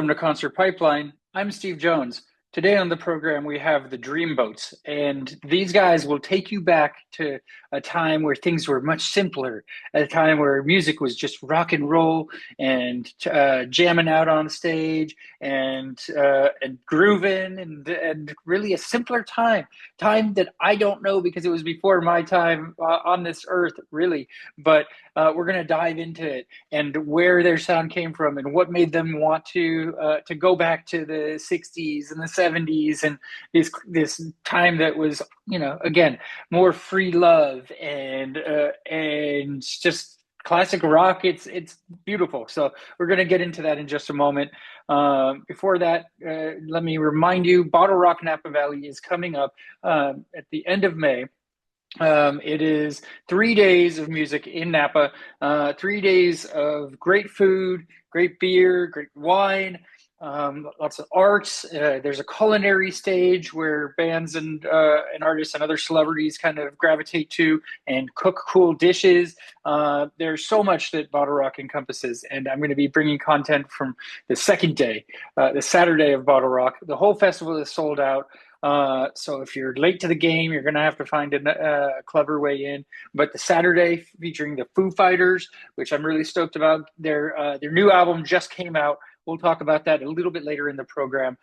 Welcome to Concert Pipeline. I'm Steve Jones. Today on the program, we have the Dreamboats, and these guys will take you back to a time where things were much simpler, at a time where music was just rock and roll and jamming out on stage and grooving and really a simpler time that I don't know because it was before my time on this earth, really. But we're going to dive into it and where their sound came from and what made them want to go back to the 60s and the 70s and this time that was, again, more free love and just classic rock. It's beautiful. So we're going to get into that in just a moment. Before that, let me remind you, Bottle Rock Napa Valley is coming up at the end of May. It is 3 days of music in Napa, 3 days of great food, great beer, great wine, lots of arts. There's a culinary stage where bands and artists and other celebrities kind of gravitate to and cook cool dishes. There's so much that Bottle Rock encompasses, and I'm going to be bringing content from the second day, the Saturday of Bottle Rock. The whole festival is sold out. So if you're late to the game, you're going to have to find a clever way in. But the Saturday featuring the Foo Fighters, which I'm really stoked about, their new album just came out. We'll talk about that a little bit later in the program.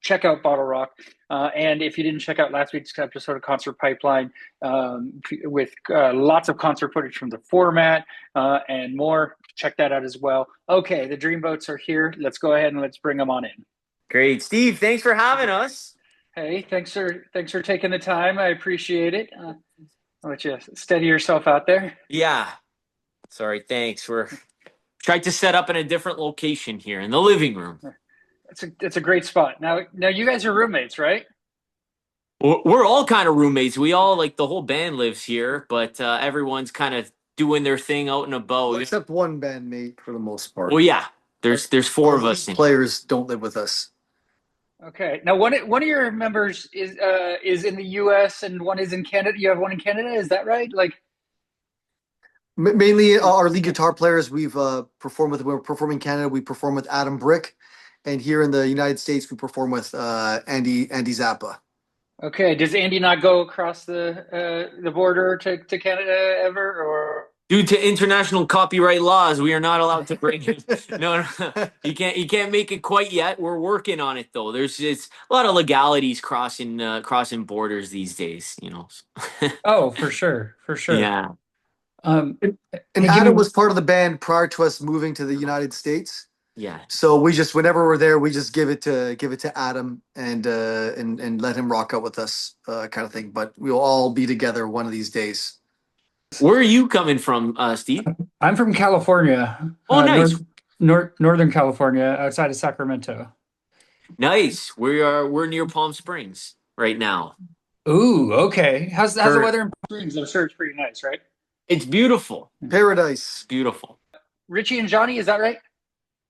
Check out Bottle Rock. And if you didn't check out last week's episode of Concert Pipeline with lots of concert footage from the format and more, check that out as well. Okay, the Dreamboats are here. Let's go ahead and let's bring them on in. Great. Steve, thanks for having us. Hey, thanks for taking the time. I appreciate it. I'll let you steady yourself out there. Yeah. Sorry, thanks. We're trying to set up in a different location here in the living room. It's a great spot. Now you guys are roommates, right? We're all kind of roommates. We all, like, the whole band lives here, but everyone's kind of doing their thing out and about. Well, except one bandmate for the most part. Well, yeah. There's four of us. Players don't live with us. Okay. Now, one of your members is in the U.S. and one is in Canada. You have one in Canada, is that right? Like, mainly our lead guitar players we've performed with. We're performing in Canada. We perform with Adam Brick, and here in the United States we perform with Andy Zappa. Okay. Does Andy not go across the border to Canada ever, or? Due to international copyright laws, we are not allowed to bring him. No, he can't make it quite yet. We're working on it though. It's a lot of legalities crossing borders these days, Oh, for sure. Yeah. And Adam was part of the band prior to us moving to the United States. Yeah. So we just, whenever we're there, we just give it to Adam and let him rock out with us, kind of thing. But we'll all be together one of these days. Where are you coming from, Steve? I'm from California. Oh, nice. Northern California, outside of Sacramento. Nice. We're near Palm Springs right now. Ooh, okay. How's the weather in Palm Springs? I'm sure it's pretty nice, right? It's beautiful. Paradise. Beautiful. Richie and Johnny, is that right?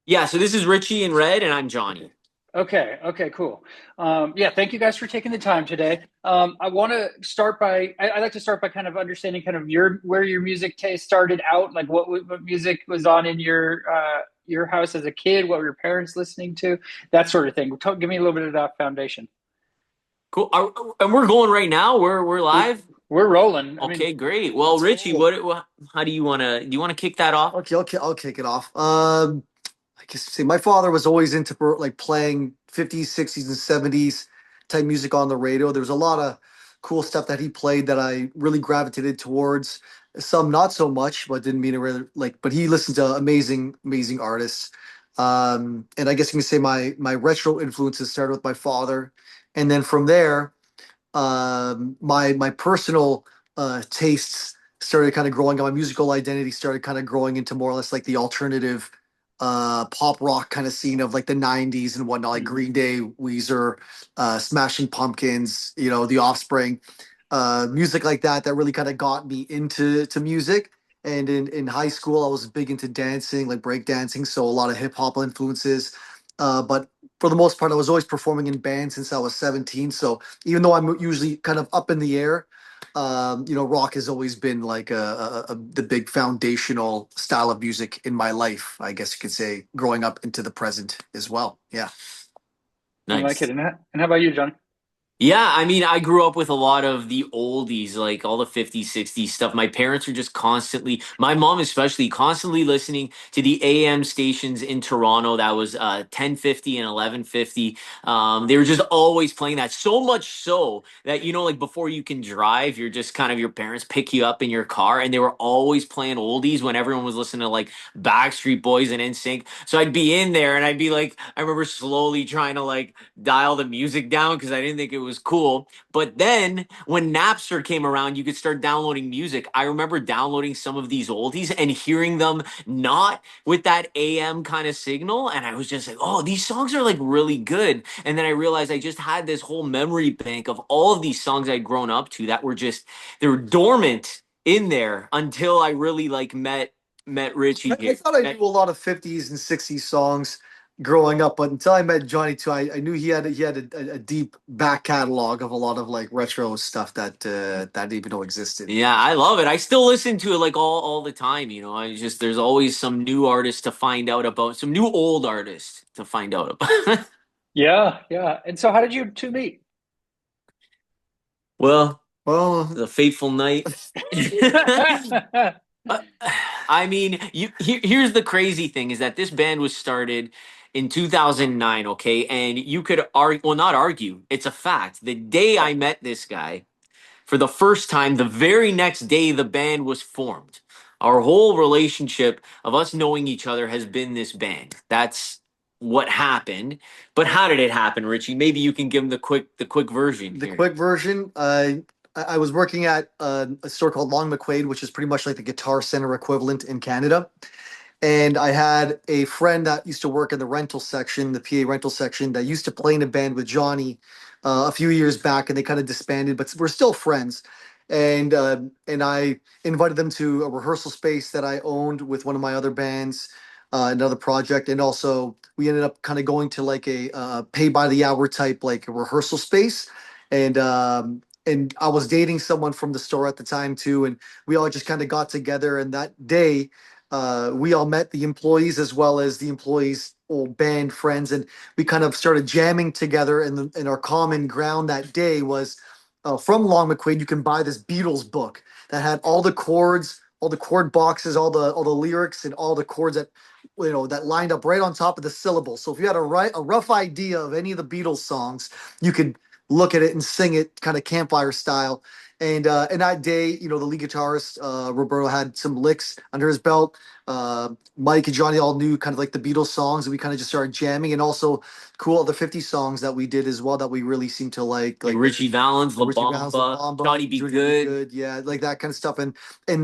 Yeah, so this is Richie in red, and I'm Johnny. Okay, cool. Yeah, thank you guys for taking the time today. I want to start by, I'd like to start by kind of understanding kind of where your music taste started out, like what music was on in your house as a kid, what were your parents listening to, that sort of thing. Give me a little bit of that foundation. Cool. And we're going right now? We're live? We're rolling. Okay, great. Well, Richie, how do you want to kick that off? Okay, I'll kick it off. I guess say my father was always into like playing 50s, 60s, and 70s type music on the radio. There was a lot of cool stuff that he played that I really gravitated towards. Some not so much, but didn't mean to really like. But he listened to amazing artists. And I guess you can say my retro influences started with my father, and then from there, my personal tastes started kind of growing. My musical identity started kind of growing into more or less like the alternative pop rock kind of scene of like the 90s and whatnot, like Green Day, Weezer, Smashing Pumpkins, The Offspring, music like that really kind of got me into music. And in high school, I was big into dancing, like break dancing, so a lot of hip hop influences. But for the most part, I was always performing in bands since I was 17. So even though I'm usually kind of up in the air, rock has always been like the big foundational style of music in my life. I guess you could say, growing up into the present as well. Yeah. I like it. Nice. And how about you, John? Yeah, I mean, I grew up with a lot of the oldies, like all the 50s, 60s stuff. My parents were just constantly, my mom especially, constantly listening to the AM stations in Toronto. That was 1050 and 1150. They were just always playing that. So much so that, like before you can drive, you're just kind of, your parents pick you up in your car, and they were always playing oldies when everyone was listening to like Backstreet Boys and NSYNC. So I'd be in there and I'd be like, I remember slowly trying to like dial the music down because I didn't think it was cool. But then when Napster came around, you could start downloading music. I remember downloading some of these oldies and hearing them not with that AM kind of signal. And I was just like, oh, these songs are like really good. And then I realized I just had this whole memory bank of all of these songs I'd grown up to that were just, they were dormant in there until I really like met Richie I here. thought I knew a lot of 50s and 60s songs growing up, but until I met Johnny too, I knew he had a deep back catalog of a lot of like retro stuff that I didn't even know existed. Yeah, I love it. I still listen to it like all the time, I just there's always some new artists to find out about, some new old artists to find out about. Yeah, yeah. And so how did you two meet? Well, Well, the fateful night. Uh, I mean, here's the crazy thing is that this band was started in 2009, okay? And you could argue, well, not argue, it's a fact. The day I met this guy, for the first time, the very next day the band was formed. Our whole relationship of us knowing each other has been this band. That's what happened. But how did it happen, Richie? Maybe you can give him the quick version the here. quick version, I was working at a store called Long McQuaid, which is pretty much like the Guitar Center equivalent in Canada. And I had a friend that used to work in the rental section, the PA rental section, that used to play in a band with Johnny a few years back, and they kind of disbanded, but we're still friends. And I invited them to a rehearsal space that I owned with one of my other bands, another project, and also we ended up kind of going to like a pay by the hour type like a rehearsal space, and I was dating someone from the store at the time too, and we all just kind of got together, and that day we all met the employees as well as the employees' old band friends, and we kind of started jamming together. And our common ground that day was from Long McQuaid. You can buy this Beatles book that had all the chords, all the chord boxes, all the lyrics, and all the chords that that lined up right on top of the syllables. So if you had a rough idea of any of the Beatles songs, you could look at it and sing it kind of campfire style. And that day, the lead guitarist Roberto had some licks under his belt. Mike and Johnny all knew kind of like the Beatles songs, and we kind of just started jamming, and also cool other 50 songs that we did as well that we really seemed to Like like Richie Valens, La Richie Valens, La Bamba, Bamba, Johnny Be Johnny Be Good. Good, yeah, like that kind of stuff. And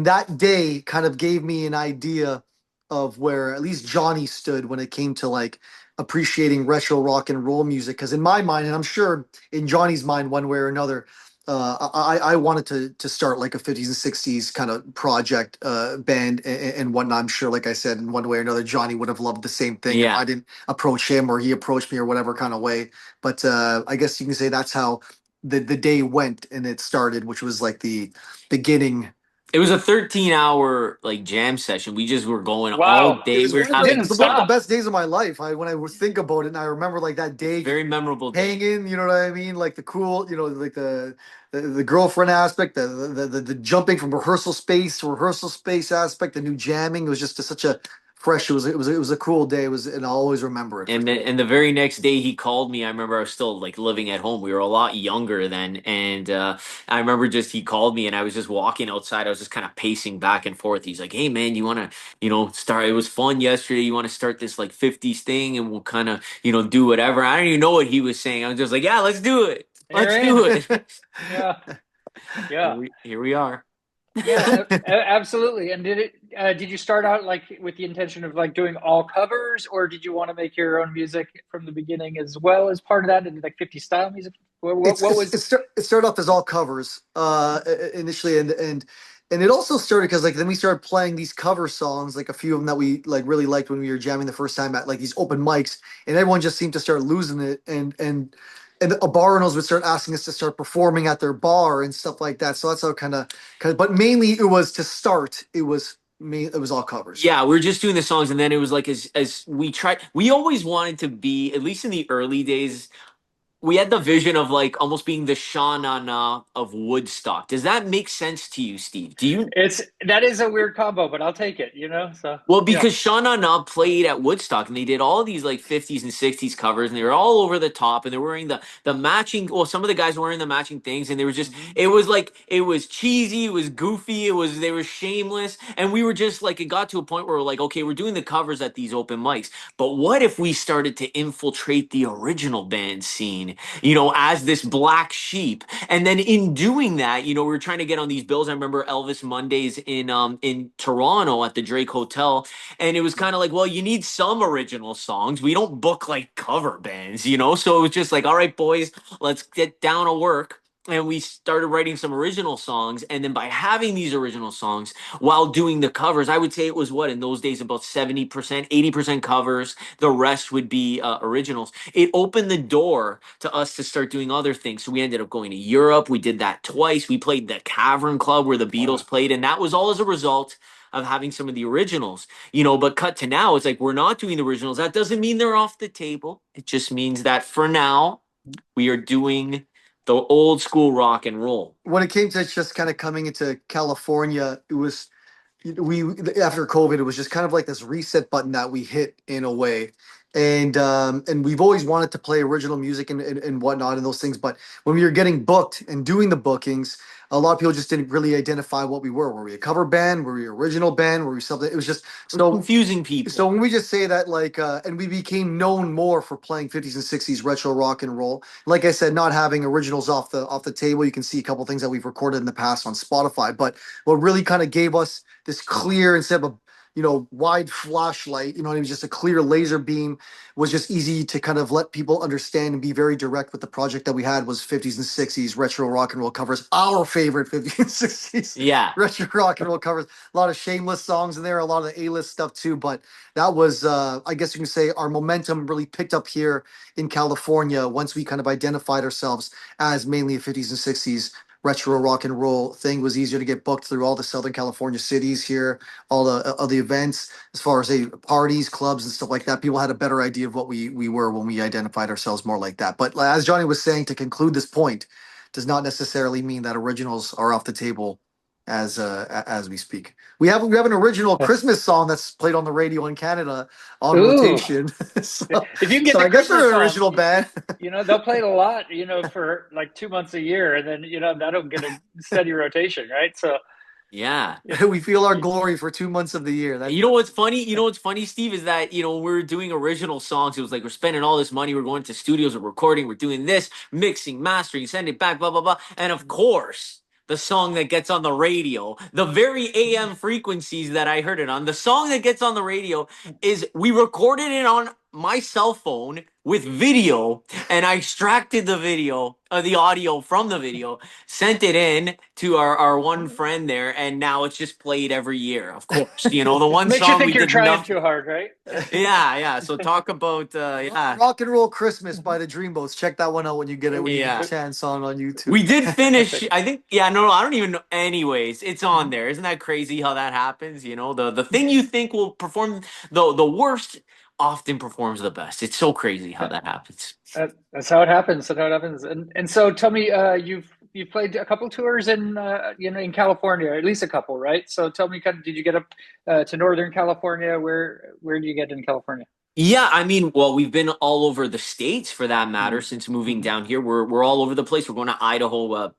that day kind of gave me an idea of where at least Johnny stood when it came to like appreciating retro rock and roll music. Because in my mind, and I'm sure in Johnny's mind, one way or another, I wanted to start like a 50s and 60s kind of project band and whatnot. I'm sure, like I said, in one way or another, Johnny would have loved the same thing if I Yeah. didn't approach him or he approached me or whatever kind of way. But I guess you can say that's how the day went and it started, which was like the beginning. It was a 13-hour like jam session. We just were going all Wow. It day. was We were one of the it having Didn't was one of the stop. best days of my life. When I would think about it, and I remember like that It's a day very memorable day. hanging, you know what I mean? Like the cool, like the girlfriend aspect, the jumping from rehearsal space to rehearsal space aspect, the new jamming. It was just such a fresh. It was a cool day. It was, and I'll always remember it for And sure. the very next day he called me. I remember I was still like living at home. We were a lot younger then, and I remember just he called me, and I was just walking outside. I was just kind of pacing back and forth. He's like, "Hey man, you want to start? It was fun yesterday. You want to start this like 50s thing, and we'll kind of do whatever." I don't even know what he was saying. I was just like, "Yeah, let's do it. You're Let's do in. it." Yeah, Here yeah. we are. Yeah, absolutely. And did you start out like with the intention of like doing all covers, or did you want to make your own music from the beginning as well as part of that, and like 50 style music? What was? It started off as all covers initially, and it also started because like then we started playing these cover songs, like a few of them that we like really liked when we were jamming the first time at like these open mics, and everyone just seemed to start losing it, and the bar owners would start asking us to start performing at their bar and stuff like that. So that's how kind of, but mainly it was to start. It was all covers. Yeah, we were just doing the songs, and then it was like as we tried. We always wanted to be, at least in the early days, we had the vision of like almost being the Sha Na Na of Woodstock. Does that make sense to you, Steve? Do you? That is a weird combo, but I'll take it, so Well, yeah. because Sha Na Na played at Woodstock, and they did all these like 50s and 60s covers, and they were all over the top, and they're wearing the matching. Well, some of the guys were wearing the matching things, and they were just. It was like it was cheesy, it was goofy, they were shameless, and we were just like it got to a point where we're like, okay, we're doing the covers at these open mics, but what if we started to infiltrate the original band scene, as this black sheep, and then in doing that, we were trying to get on these bills. I remember Elvis Mondays in Toronto at the Drake Hotel. And it was kind of like, well, you need some original songs. We don't book like cover bands. So it was just like, all right, boys, let's get down to work. And we started writing some original songs. And then by having these original songs while doing the covers, I would say it was what in those days about 70%, 80% covers. The rest would be originals. It opened the door to us to start doing other things. So we ended up going to Europe. We did that twice. We played the Cavern Club where the Beatles played. And that was all as a result of having some of the originals, but cut to now, it's like we're not doing the originals. That doesn't mean they're off the table. It just means that for now, we are doing the old school rock and roll. When it came to just kind of coming into California, it was we after COVID, it was just kind of like this reset button that we hit in a way. And we've always wanted to play original music and whatnot and those things. But when we were getting booked and doing the bookings, a lot of people just didn't really identify what we were. Were we a cover band? Were we an original band? Were we something? It was just so confusing people. So when we just say that, like, and we became known more for playing 50s and 60s retro rock and roll. Like I said, not having originals off the table. You can see a couple things that we've recorded in the past on Spotify. But what really kind of gave us this clear, instead of a wide flashlight, it was just a clear laser beam, was just easy to kind of let people understand and be very direct with the project that we had was 50s and 60s retro rock and roll covers, our favorite 50s and 60s retro rock and roll covers. A lot of shameless songs in there, a lot of the A-list stuff too, but that was, I guess you can say our momentum really picked up here in California once we kind of identified ourselves as mainly a 50s and 60s retro rock and roll thing. Was easier to get booked through all the Southern California cities here, all the events, as far as parties, clubs, and stuff like that. People had a better idea of what we were when we identified ourselves more like that. But as Johnny was saying, to conclude this point, does not necessarily mean that originals are off the table as we speak. We have an original Christmas song that's played on the radio in Canada on rotation. So, if you can get I guess they're an original band. They'll play it a lot, for like 2 months a year, and then that'll get a steady rotation, right? So yeah, we feel our glory for 2 months of the year. You know what's funny? Steve, is that we're doing original songs. It was like we're spending all this money. We're going to studios, we're recording, we're doing this, mixing, mastering, send it back, blah blah blah, and of course, the song that gets on the radio, the very AM frequencies that I heard it on, the song that gets on the radio is we recorded it on my cell phone with video, and I extracted the audio from the video, sent it in to our one friend there, and now it's just played every year. Of course, the one makes song you think we you're did trying too hard, right? yeah. So talk about Rock and Roll Christmas by the Dreamboats. Check that one out when you get it. When you get a chance on YouTube. We did finish. I think. Yeah. No. I don't even know. Anyways, it's on there. Isn't that crazy how that happens? The thing you think will perform the worst often performs the best. It's so crazy how that happens. That's how it happens. That's how it happens. And so tell me, you've played a couple tours in in California, at least a couple, right? So tell me, did you get up to Northern California? Where do you get in California? Yeah, I mean, well, we've been all over the states for that matter since moving down here. We're all over the place. We're going to Idaho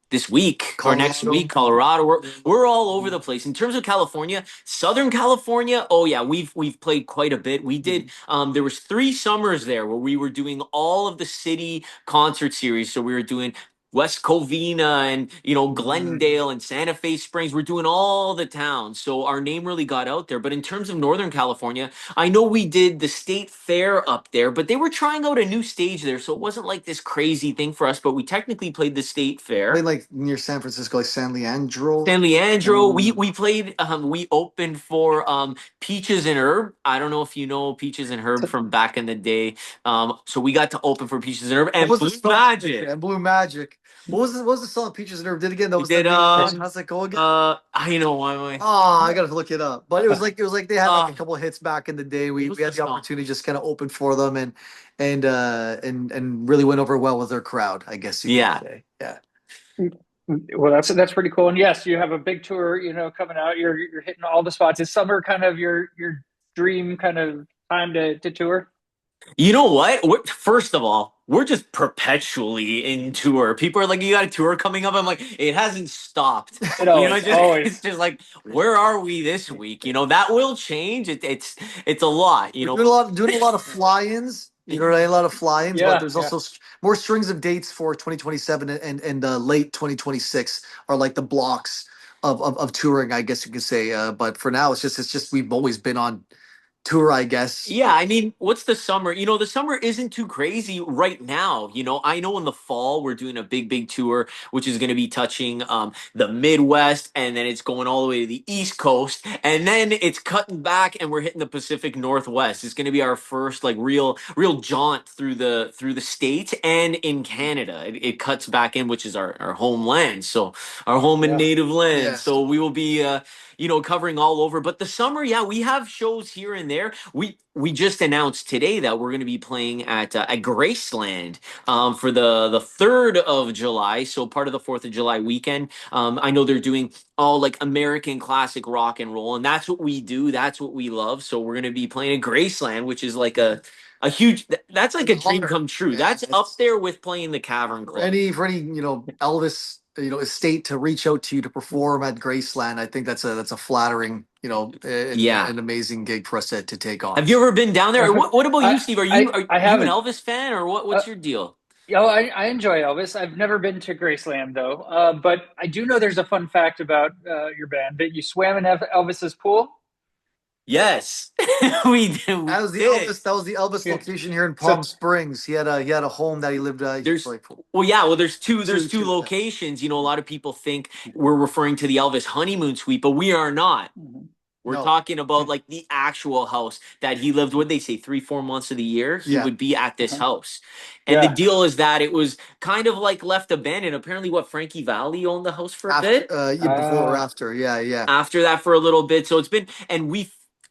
this week or next week, Colorado. We're all over the place. In terms of California, Southern California, oh yeah, we've played quite a bit. We did there was 3 summers there where we were doing all of the city concert series. So we were doing West Covina and Glendale and Santa Fe Springs. We're doing all the towns, so our name really got out there. But in terms of Northern California, I know we did the state fair up there, but they were trying out a new stage there, so it wasn't like this crazy thing for us. But we technically played the state fair. Played like near San Francisco, like San Leandro. San Leandro. We played. We opened for Peaches and Herb. I don't know if you know Peaches and Herb from back in the day. So we got to open for Peaches and Herb and What was Blue the song? Magic. And Blue Magic. What was the song Peaches and Herb did again? That We was did. how's that go again? I know why. Am I? Oh, I gotta look it up. But it was like they had like a Uh, couple of hits back in the day. We what was we had the the song? opportunity to just kind of open for them and really went over well with their crowd, I guess you Yeah. could say. Yeah. Well, that's pretty cool. And yes, you have a big tour, coming out. You're hitting all the spots. Is summer kind of your dream kind of time to tour? You know what? First of all, we're just perpetually in tour. People are like, "You got a tour coming up?" I'm like, "It hasn't stopped." It It's always, just always. it's just like, where are we this week? That will change. It's a lot. We're doing a lot of fly-ins. You know, right? A lot of fly-ins, but Yeah, there's yeah. also more strings of dates for 2027 and late 2026 are like the blocks of touring, I guess you could say. But for now, it's just we've always been on tour, I guess. Yeah, I mean, what's the summer? The summer isn't too crazy right now. I know in the fall we're doing a big tour, which is going to be touching the Midwest, and then it's going all the way to the East Coast, and then it's cutting back, and we're hitting the Pacific Northwest. It's going to be our first like real jaunt through the states and in Canada. It cuts back in, which is our homeland, so our home and Yeah. native land. Yes. So we will be covering all over. But the summer, yeah, we have shows here and there. We just announced today that we're going to be playing at Graceland for the 3rd of July, so part of the 4th of July weekend. I know they're doing all like American classic rock and roll, and that's what we do. That's what we love. So we're going to be playing at Graceland, which is like a huge. That's like a dream Honor. come true. Yeah, That's up it's there with playing the Cavern for Club. any Elvis estate to reach out to you to perform at Graceland. I think that's a flattering and Yeah. an amazing gig for us to take on. Have you ever been down there? What about you, I Steve? Are you I are I you an haven't. Elvis fan or what? Uh, What's your deal? I enjoy Elvis. I've never been to Graceland though, but I do know there's a fun fact about your band that you swam in Elvis's pool. Yes, we did. That We was the did. Elvis. That was the Elvis Yeah. location here in So Palm Springs. He had a home that he lived. There's Like there's two two. Yeah. locations. A lot of people think we're referring to the Elvis honeymoon suite, but we are not. mhm. We're No. talking about like the actual house that he lived. What they say, 3-4 months of the year he Yeah. would be at this Uh-huh. house. And the Yeah. deal is that it was kind of like left abandoned. Apparently, what Frankie Valli owned the house for a After, bit. yeah, before or Uh, after. Yeah, yeah. After that for a little bit. So it's been, and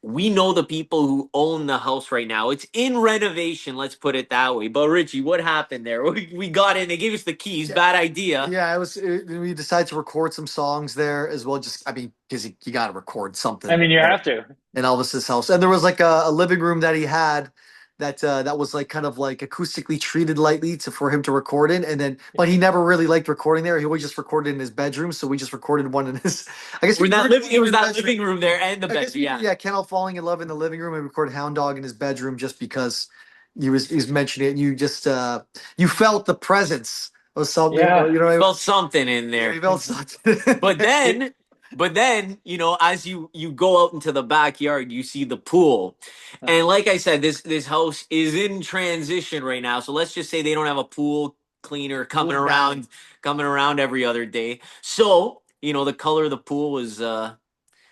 we know the people who own the house right now. It's in renovation, let's put it that way. But Richie, what happened there? We got in, they gave us the keys. Yeah. Bad idea. Yeah, we decided to record some songs there as well. Just, I mean, because you got to record something. I mean, you have to. In Elvis's house, and there was like a living room that he had that was like kind of like acoustically treated lightly for him to record in, and then but he never really liked recording there. He always just recorded in his bedroom, so we just recorded one in his. I guess We're not living. It was that bedroom. living room there and the I bed. guess we Yeah. yeah, Kennel Falling in Love in the living room and record Hound Dog in his bedroom just because he was mentioning it. And you just you felt the presence of something. Yeah. You know, Felt something in yeah, there. you felt something. But then, as you go out into the backyard, you see the pool. And like I said, this house is in transition right now. So let's just say they don't have a pool cleaner coming Cool down. around every other day. So, the color of the pool was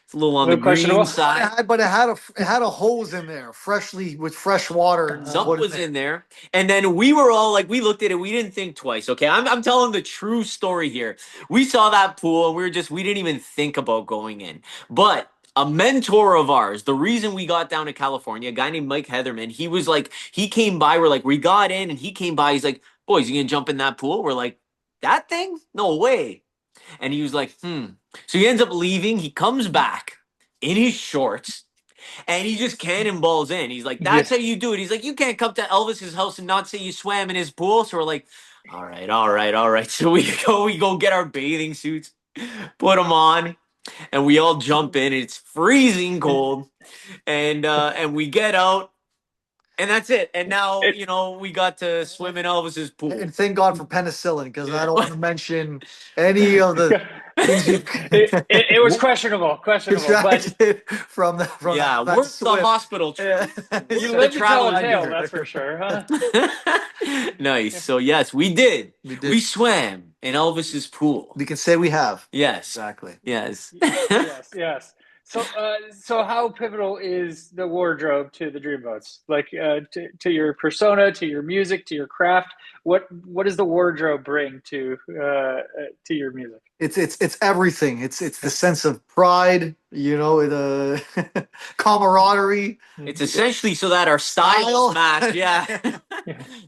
it's a little on A the little green questionable. side. But it had a hose in there, freshly with fresh water. And Something put was in there. And then we were all like, we looked at it, we didn't think twice. Okay. I'm telling the true story here. We saw that pool and we didn't even think about going in. But a mentor of ours, the reason we got down to California, a guy named Mike Heatherman, he was like, he came by, we're like, we got in and he came by, he's like, boys, you gonna jump in that pool? We're like, that thing? No way. And he was like, So he ends up leaving. He comes back in his shorts and he just cannonballs in. He's like, that's Yeah. how you do it. He's like, you can't come to Elvis's house and not say you swam in his pool. So we're like, all right, all right, all right. So we go get our bathing suits, put them on, and we all jump in. It's freezing cold. And we get out And that's it. And now, It, you know, we got to swim in Elvis's pool. And thank God for penicillin, because I Yeah. don't want to mention any of the things you it was questionable, but contracted from Yeah, that worth the swim. hospital trip. Yeah. you The lived to tell a travel tale, gear. that's for sure, huh? Nice. So yes, we did. We did. We swam in Elvis's pool. We can say we have. Yes. Exactly. Yes. Yes. So how pivotal is the wardrobe to the Dreamboats? Like to your persona, to your music, to your craft? What does the wardrobe bring to your music? It's everything. It's the sense of pride, the camaraderie. It's essentially so that our styles Style. match. Yeah.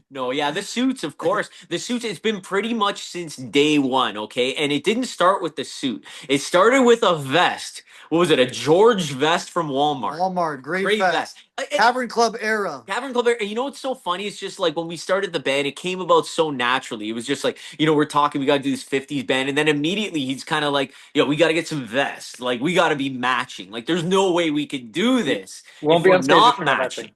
No, yeah, the suits, of course. The suits, it's been pretty much since day one, okay? And it didn't start with the suit. It started with a vest. What was it? A George vest from Walmart. Walmart, great Great vest. vest. Tavern Club era. Cavern Club, and you know what's so funny? It's just like when we started the band, it came about so naturally. It was just like, we're talking, we got to do this 50s band. And then immediately he's kind of like, we got to get some vests. Like, we got to be matching. Like, there's no way we could do this Won't if be we're on stage if not you're not matching. matching.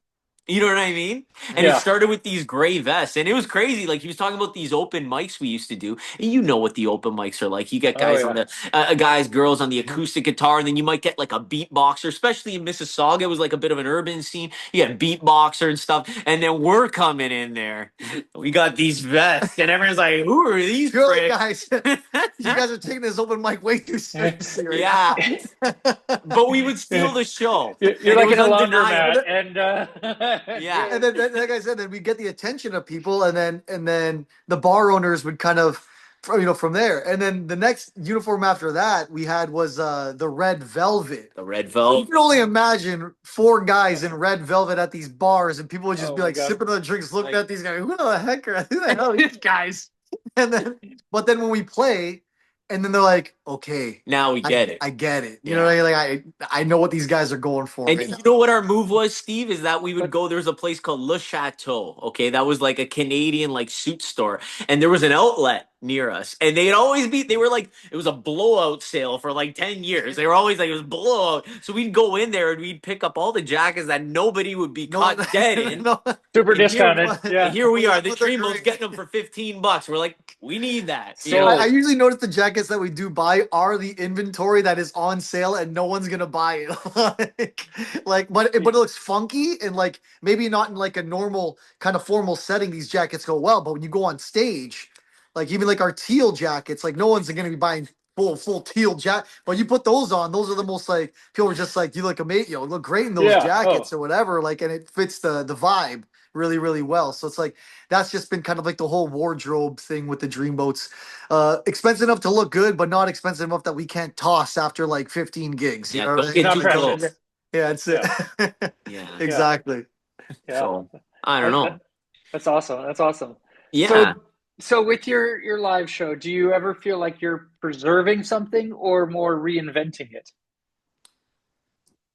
You know what I mean? And it Yeah. started with these gray vests, and it was crazy. Like he was talking about these open mics we used to do, and you know what the open mics are like. You get guys on the girls on the acoustic guitar, and then you might get like a beatboxer. Especially in Mississauga, it was like a bit of an urban scene. You had beatboxer and stuff, and then we're coming in there. We got these vests, and everyone's like, "Who are these You're like, pricks?" guys, you guys are taking this open mic way too seriously. Right Yeah, now. but we would steal the show. You're And it like was in a undeniable. laundromat, and Yeah. And then, like I said, then we get the attention of people, and then the bar owners would kind of, from there. And then the next uniform after that we had was the red velvet. The red You velvet. can only imagine 4 guys in red velvet at these bars, and people would just Oh be my like God. sipping on the drinks, looking Like- at these guys. Who the hell are these guys? But then when we play, and then they're like, okay, Now we get it. I get it. You Yeah. know what I mean? Like I know what these guys are going for. And right you now. know what our move was, Steve? Is that we would But- go. There was a place called Le Chateau. Okay, that was like a Canadian like suit store, and there was an outlet near us, and they'd always be. They were like it was a blowout sale for like 10 years. They were always like it was blowout. So we'd go in there and we'd pick up all the jackets that nobody would be caught dead in. No, super And here- discounted. And Yeah. here we are, the But they're Dreamboats great. getting them for $15. We're like, we need that. So You know? I usually notice the jackets that we do buy are the inventory that is on sale and no one's gonna buy it. but it looks funky and like maybe not in like a normal kind of formal setting. These jackets go well, but when you go on stage, like even like our teal jackets, like no one's gonna be buying full teal jacket. But you put those on, those are the most like people are just like you look amazing, look great in those Yeah, jackets or whatever. Like and it fits the vibe really, really well. So it's like that's just been kind of like the whole wardrobe thing with the Dreamboats. Expensive enough to look good, but not expensive enough that we can't toss after like 15 gigs. You Yeah, know don't what I get mean? too Not close. precious. Yeah, that's it. Yeah. Exactly. Yeah. So I don't know. That's awesome. That's awesome. Yeah. So with your live show, do you ever feel like you're preserving something or more reinventing it?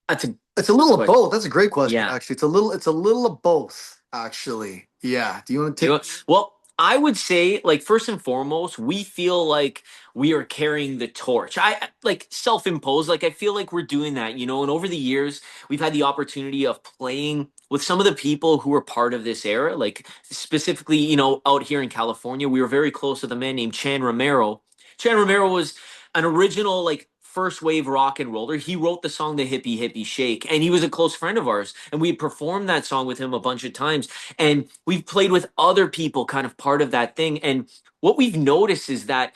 That's a It's a little of Question. both. That's a great question. Yeah. Actually, it's a little of both. Actually, yeah. Do you want to You take? know, well, I would say, like, first and foremost, we feel like we are carrying the torch. Like self-imposed, like I feel like we're doing that, and over the years, we've had the opportunity of playing with some of the people who were part of this era, like specifically, out here in California, we were very close with a man named Chan Romero. Chan Romero was an original, like, first wave rock and roller. He wrote the song The Hippie Hippie Shake, and he was a close friend of ours, and we performed that song with him a bunch of times. And we've played with other people kind of part of that thing. And what we've noticed is that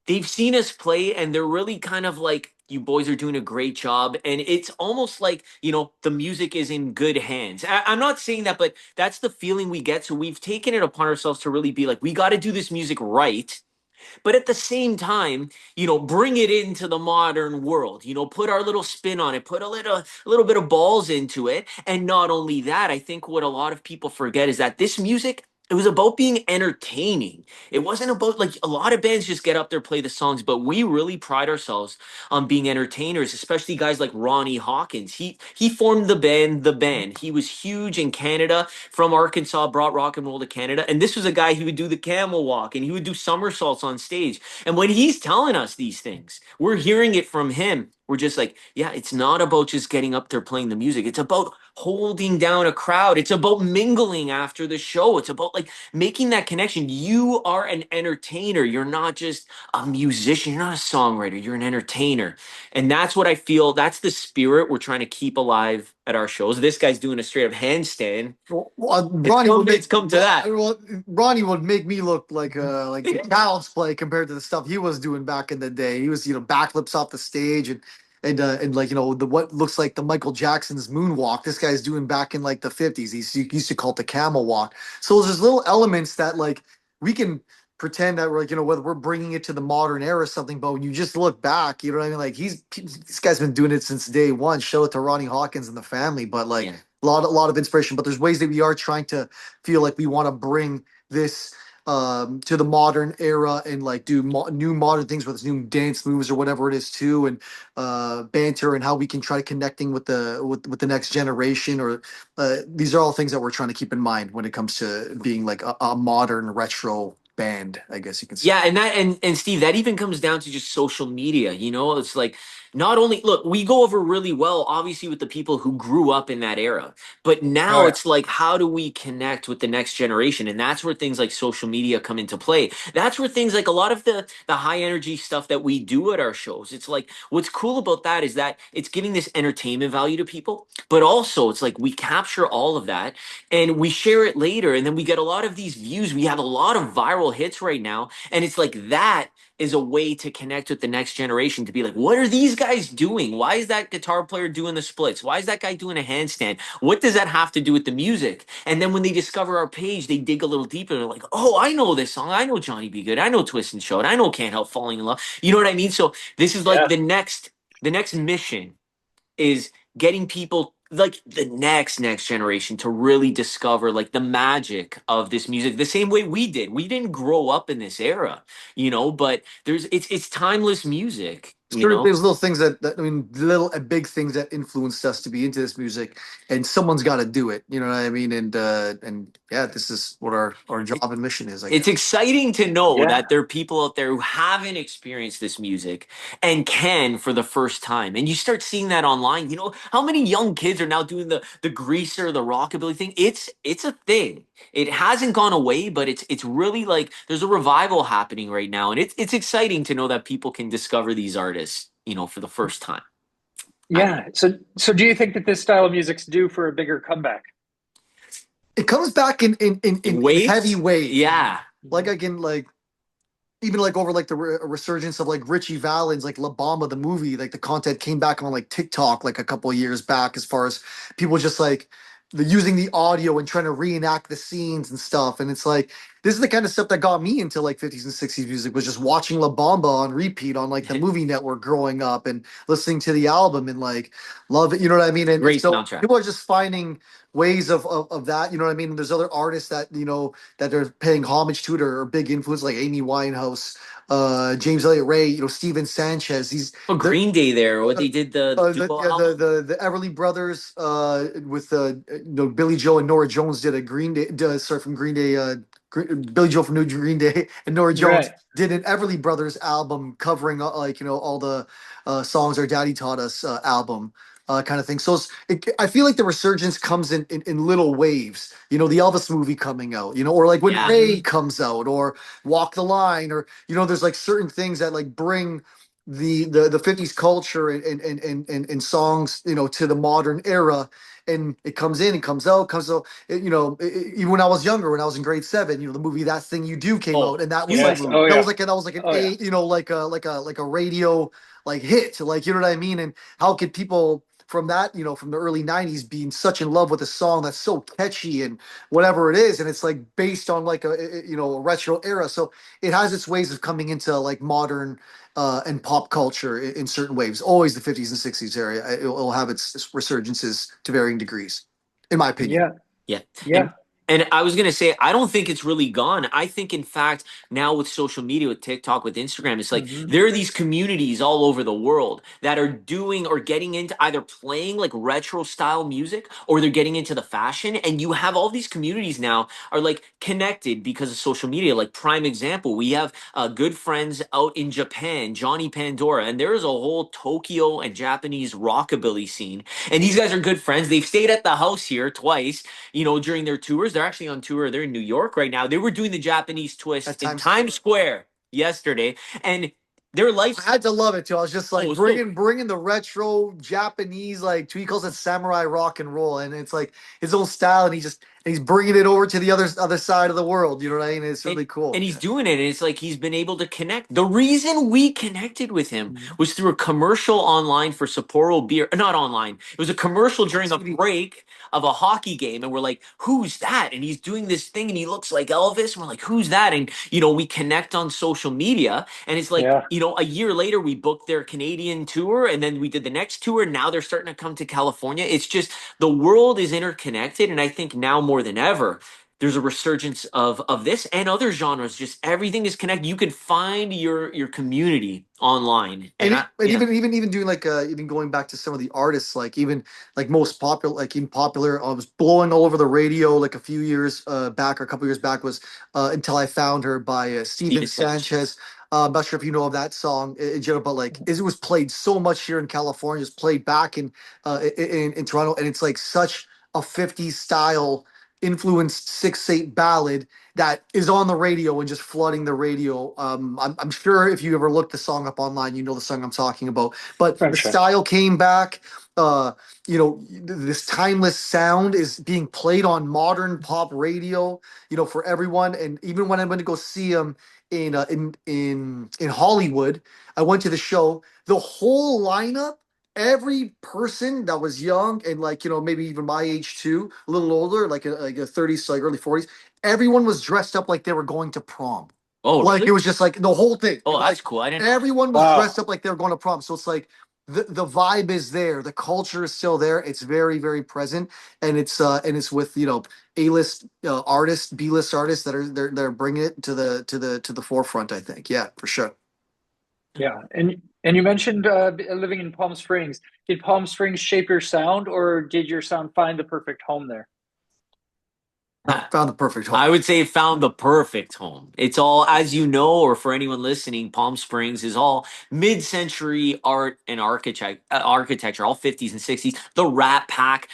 they've seen us play and they're really kind of like, you boys are doing a great job. And it's almost like, the music is in good hands. I'm not saying that, but that's the feeling we get. So we've taken it upon ourselves to really be like, we got to do this music right. But at the same time, bring it into the modern world, put our little spin on it, put a little bit of balls into it. And not only that, I think what a lot of people forget is that this music, it was about being entertaining. It wasn't about like a lot of bands just get up there, play the songs, but we really pride ourselves on being entertainers, especially guys like Ronnie Hawkins. He formed the band, The Band. He was huge in Canada, from Arkansas, brought rock and roll to Canada. And this was a guy who would do the camel walk and he would do somersaults on stage. And when he's telling us these things, we're hearing it from him. we're just like, yeah, it's not about just getting up there playing the music. It's about holding down a crowd. It's about mingling after the show. It's about like making that connection. You are an entertainer. You're not just a musician. You're not a songwriter. You're an entertainer. And that's what I feel. That's the spirit we're trying to keep alive at our shows. This guy's doing a straight up handstand. It's come to that. Ronnie would make me look like a child's play compared to the stuff he was doing back in the day. He was, backflips off the stage and like, the what looks like the Michael Jackson's moonwalk. This guy's doing back in like the 50s. He used to call it the camel walk. So there's little elements that like we can pretend that we're like, whether we're bringing it to the modern era or something, but when you just look back, you know what I mean? Like this guy's been doing it since day one. Show it to Ronnie Hawkins and the family, but like a lot of inspiration. But there's ways that we are trying to feel like we want to bring this to the modern era and like do new modern things with new dance moves or whatever it is too, and banter and how we can try connecting with the next generation. Or these are all things that we're trying to keep in mind when it comes to being like a modern retro band, I guess you can say. Yeah, and Steve, that even comes down to just social media. It's like not only look, we go over really well, obviously, with the people who grew up in that era, but now it's like, how do we connect with the next generation? And that's where things like social media come into play. That's where things like a lot of the high energy stuff that we do at our shows. It's like what's cool about that is that it's giving this entertainment value to people, but also it's like we capture all of that and we share it later, and then we get a lot of these views. We have a lot of viral hits right now, and it's like that is a way to connect with the next generation, to be like, what are these guys doing? Why is that guitar player doing the splits? Why is that guy doing a handstand? What does that have to do with the music? And then when they discover our page, they dig a little deeper. They're like, oh, I know this song. I know Johnny B. Good. I know Twist and Shout. I know Can't Help Falling in Love. You know what I mean? So this is like the next mission is getting people like the next generation to really discover like the magic of this music the same way we did. We didn't grow up in this era, but it's timeless music. There's little things that I mean, little big things that influenced us to be into this music, and someone's got to do it. You know what I mean? And yeah, this is what our job and mission is. It's exciting to know that there are people out there who haven't experienced this music and can for the first time. And you start seeing that online. How many young kids are now doing the greaser, the rockabilly thing? It's a thing. It hasn't gone away, but it's really like there's a revival happening right now, and it's exciting to know that people can discover these artists, for the first time. Yeah. So do you think that this style of music's due for a bigger comeback? It comes back in heavy waves. Yeah. Like again, like even like over like the resurgence of like Richie Valens, like La Bamba the movie, like the content came back on like TikTok like a couple of years back, as far as people just like using the audio and trying to reenact the scenes and stuff. And it's like this is the kind of stuff that got me into like 50s and 60s music, was just watching La Bamba on repeat on like the movie network growing up and listening to the album and like love it. You know what I mean? And Great so soundtrack. people are just finding ways of that. You know what I mean? And there's other artists that that they're paying homage to it, or big influence, like Amy Winehouse, James Elliott Ray, Steven Sanchez. Green Day there, what they did the Everly Brothers with Billy Joe and Nora Jones did a Green Day from Green Day. Billy Joe from New Green Day and Nora Jones did an Everly Brothers album covering all the songs Our Daddy Taught Us album. Kind of thing. So I feel like the resurgence comes in little waves. The Elvis movie coming out, or like when Ray comes out, or Walk the Line, or there's like certain things that like bring the 50s culture and songs to the modern era. And it comes in and comes out. Even when I was younger, when I was in grade 7, the movie That Thing You Do came out, and that was like a radio like hit, like, you know what I mean? And how could people from that, from the early 90s being such in love with a song that's so catchy and whatever it is, and it's like based on like a retro era. So it has its ways of coming into like modern and pop culture in certain waves. Always the 50s and 60s area, it'll have its resurgences to varying degrees, in my opinion. Yeah. And I was gonna say, I don't think it's really gone. I think, in fact, now with social media, with TikTok, with Instagram, it's like Hmm. there are these communities all over the world that are doing or getting into either playing like retro style music, or they're getting into the fashion. And you have all these communities now are like connected because of social media. Like, prime example, we have good friends out in Japan, Johnny Pandora, and there is a whole Tokyo and Japanese rockabilly scene. And these guys are good friends. They've stayed at the house here twice, during their tours. They're actually on tour. They're in New York right now. They were doing the Japanese twist At in times. Times Square yesterday, and their I life. had to love it too. I was just like Oh, so bringing the retro Japanese, like he calls it samurai rock and roll, and it's like his own style, and he's bringing it over to the other side of the world. You know what I mean? It's and really cool. and he's doing it, and it's like he's been able to connect. The reason we connected with him Hmm. was through a commercial online for Sapporo beer. Not online. It was a commercial during a TV. break of a hockey game, and we're like, who's that? And he's doing this thing, and he looks like Elvis, and we're like, who's that? And we connect on social media, and it's like, Yeah. a year later we booked their Canadian tour, and then we did the next tour. Now they're starting to come to California. It's just, the world is interconnected, and I think now more than ever there's a resurgence of this and other genres. Just everything is connected. You can find your community online, and And yeah. even doing like even going back to some of the artists, like even like most popular, like even popular, was blowing all over the radio like a few years back, or a couple years back, was Until I Found Her by Steven Steven Sanchez. Sanchez. I'm not sure if you know of that song in general, but like it was played so much here in California. It's played back in Toronto, and it's like such a 50s style influenced 6/8 ballad that is on the radio and just flooding the radio. I'm sure if you ever look the song up online, you know the song I'm talking about. But I'm the sure. style came back. This timeless sound is being played on modern pop radio. For everyone. And even when I went to go see him in Hollywood, I went to the show. The whole lineup, every person that was young and like maybe even my age too, a little older, like a 30s, like early 40s, everyone was dressed up like they were going to prom. Oh, Like it really? was just like the whole thing. Oh, that's Like cool. I didn't know. everyone was Wow. dressed up like they were going to prom. So it's like the vibe is there, the culture is still there. It's very, very present, and it's with A-list artists, B-list artists that are they're bringing it to the forefront. I think, yeah, for sure. Yeah. And you mentioned living in Palm Springs. Did Palm Springs shape your sound, or did your sound find the perfect home there? Found the perfect home. I would say it found the perfect home. It's all, as you know, or for anyone listening, Palm Springs is all mid-century art and architecture, all 50s and 60s. The Rat Pack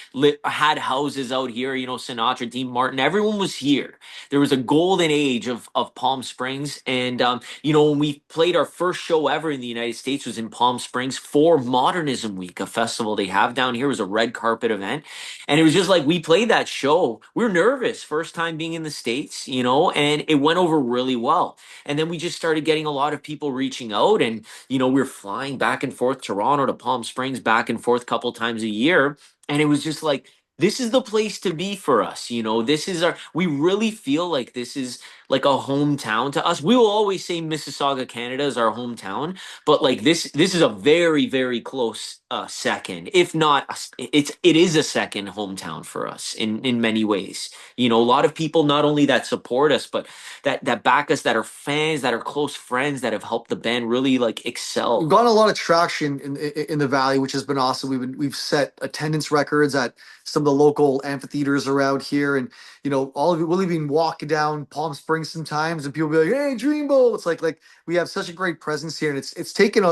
had houses out here, Sinatra, Dean Martin, everyone was here. There was a golden age of Palm Springs. And, when we played our first show ever in the United States was in Palm Springs for Modernism Week, a festival they have down here. It was a red carpet event. And it was just like we played that show. We were nervous, first time being in the States, and it went over really well. And then we just started getting a lot of people reaching out. And, we were flying back and forth, Toronto to Palm Springs, back and forth a couple times a year. And it was just like, this is the place to be for us. This is we really feel like this is like a hometown to us. We will always say Mississauga, Canada is our hometown, but like this is a very, very close second, if not it is a second hometown for us in many ways. A lot of people not only that support us, but that back us, that are fans, that are close friends, that have helped the band really like We've excel. gotten a lot of traction in the valley, which has been awesome. We've set attendance records at some of the local amphitheaters around here, and all of it. We'll even walk down Palm Springs sometimes, and people be like, "Hey, Dreamboat!" It's like we have such a great presence here, and it's taken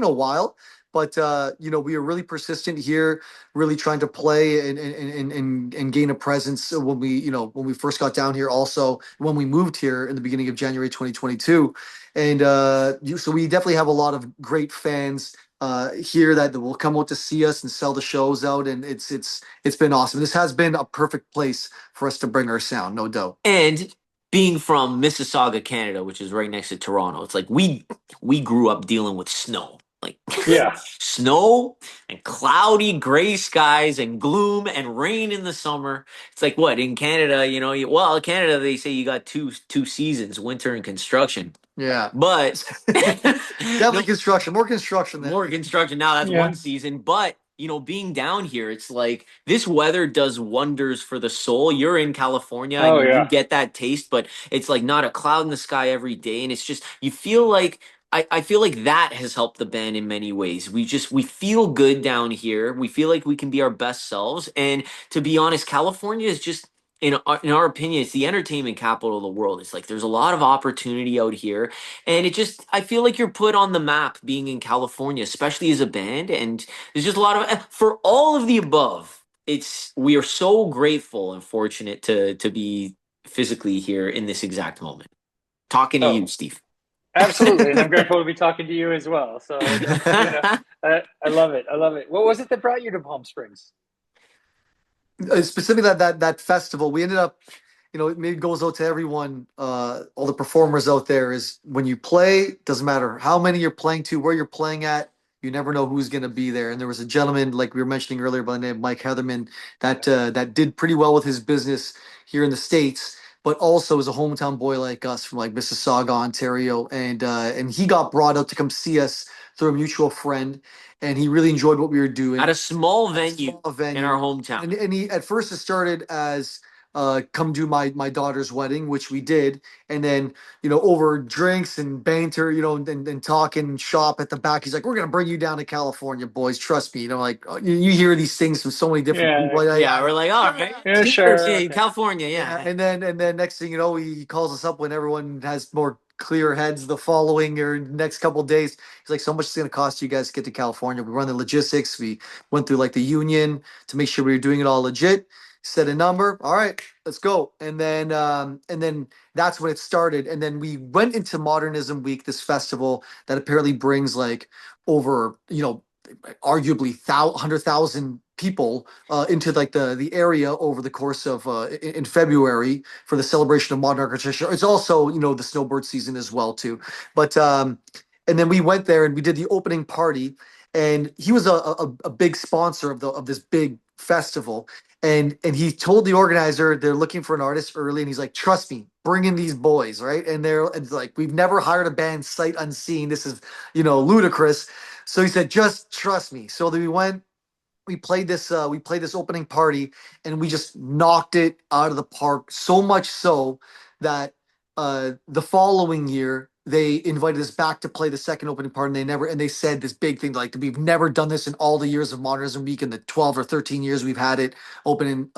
a while, but we are really persistent here, really trying to play and gain a presence when we first got down here. Also, when we moved here in the beginning of January 2022. And so we definitely have a lot of great fans here that will come out to see us and sell the shows out, and it's been awesome. This has been a perfect place for us to bring our sound, no doubt. And being from Mississauga, Canada, which is right next to Toronto, it's like we grew up dealing with snow. Like Yeah. snow and cloudy gray skies and gloom and rain in the summer. It's like, what, in Canada, well, Canada, they say you got two seasons, winter and construction. Yeah, But definitely no, construction, more construction than more anything. construction now. That's Yeah. one season, but being down here, it's like this weather does wonders for the soul. You're in California. I Oh mean, you yeah. get that taste, but it's like not a cloud in the sky every day. And it's just, you feel like, I feel like that has helped the band in many ways. We feel good down here. We feel like we can be our best selves. And to be honest, California is just, in our opinion, it's the entertainment capital of the world. It's like there's a lot of opportunity out here, and I feel like you're put on the map being in California, especially as a band. And there's just a lot of, for all of the above. We are so grateful and fortunate to be physically here in this exact moment. Talking to you, Oh, Steve. absolutely. And I'm grateful to be talking to you as well. So that's, I love it. I love it. What was it that brought you to Palm Springs? Specifically that festival, we ended up, it maybe goes out to everyone, all the performers out there, is when you play, doesn't matter how many you're playing to, where you're playing at, you never know who's going to be there. And there was a gentleman, like we were mentioning earlier, by the name of Mike Heatherman, that did pretty well with his business here in the States, but also is a hometown boy like us from like Mississauga, Ontario, and he got brought out to come see us through a mutual friend, and he really enjoyed what we were doing. At a small At a venue small venue in our hometown. and he, at first, it started as come do my daughter's wedding, which we did, and then over drinks and banter, and talk and shop at the back, he's like, we're gonna bring you down to California, boys, trust me. Like, you hear these things from so many different Yeah. people. Yeah, we're like, all right, Yeah, cheers, sure. yeah, Okay. California, Yeah, yeah. and then next thing you know, he calls us up when everyone has more clear heads the following or next couple of days. He's like, so much is going to cost you guys to get to California. We run the logistics. We went through like the union to make sure we were doing it all legit. Set a number. All right, let's go. And then that's when it started. And then we went into Modernism Week, this festival that apparently brings like over, arguably 100,000 people into like the area over the course of in February for the celebration of modern architecture. It's also the snowbird season as well too. But and then we went there and we did the opening party, and he was a big sponsor of this big festival. And he told the organizer they're looking for an artist early, and he's like, "Trust me, bring in these boys, right?" And it's like, "We've never hired a band sight unseen. This is ludicrous." So he said, "Just trust me." So then we played this opening party, and we just knocked it out of the park, so much so that the following year they invited us back to play the second opening part, and they said this big thing like, we've never done this in all the years of Modernism Week, in the 12 or 13 years we've had it open.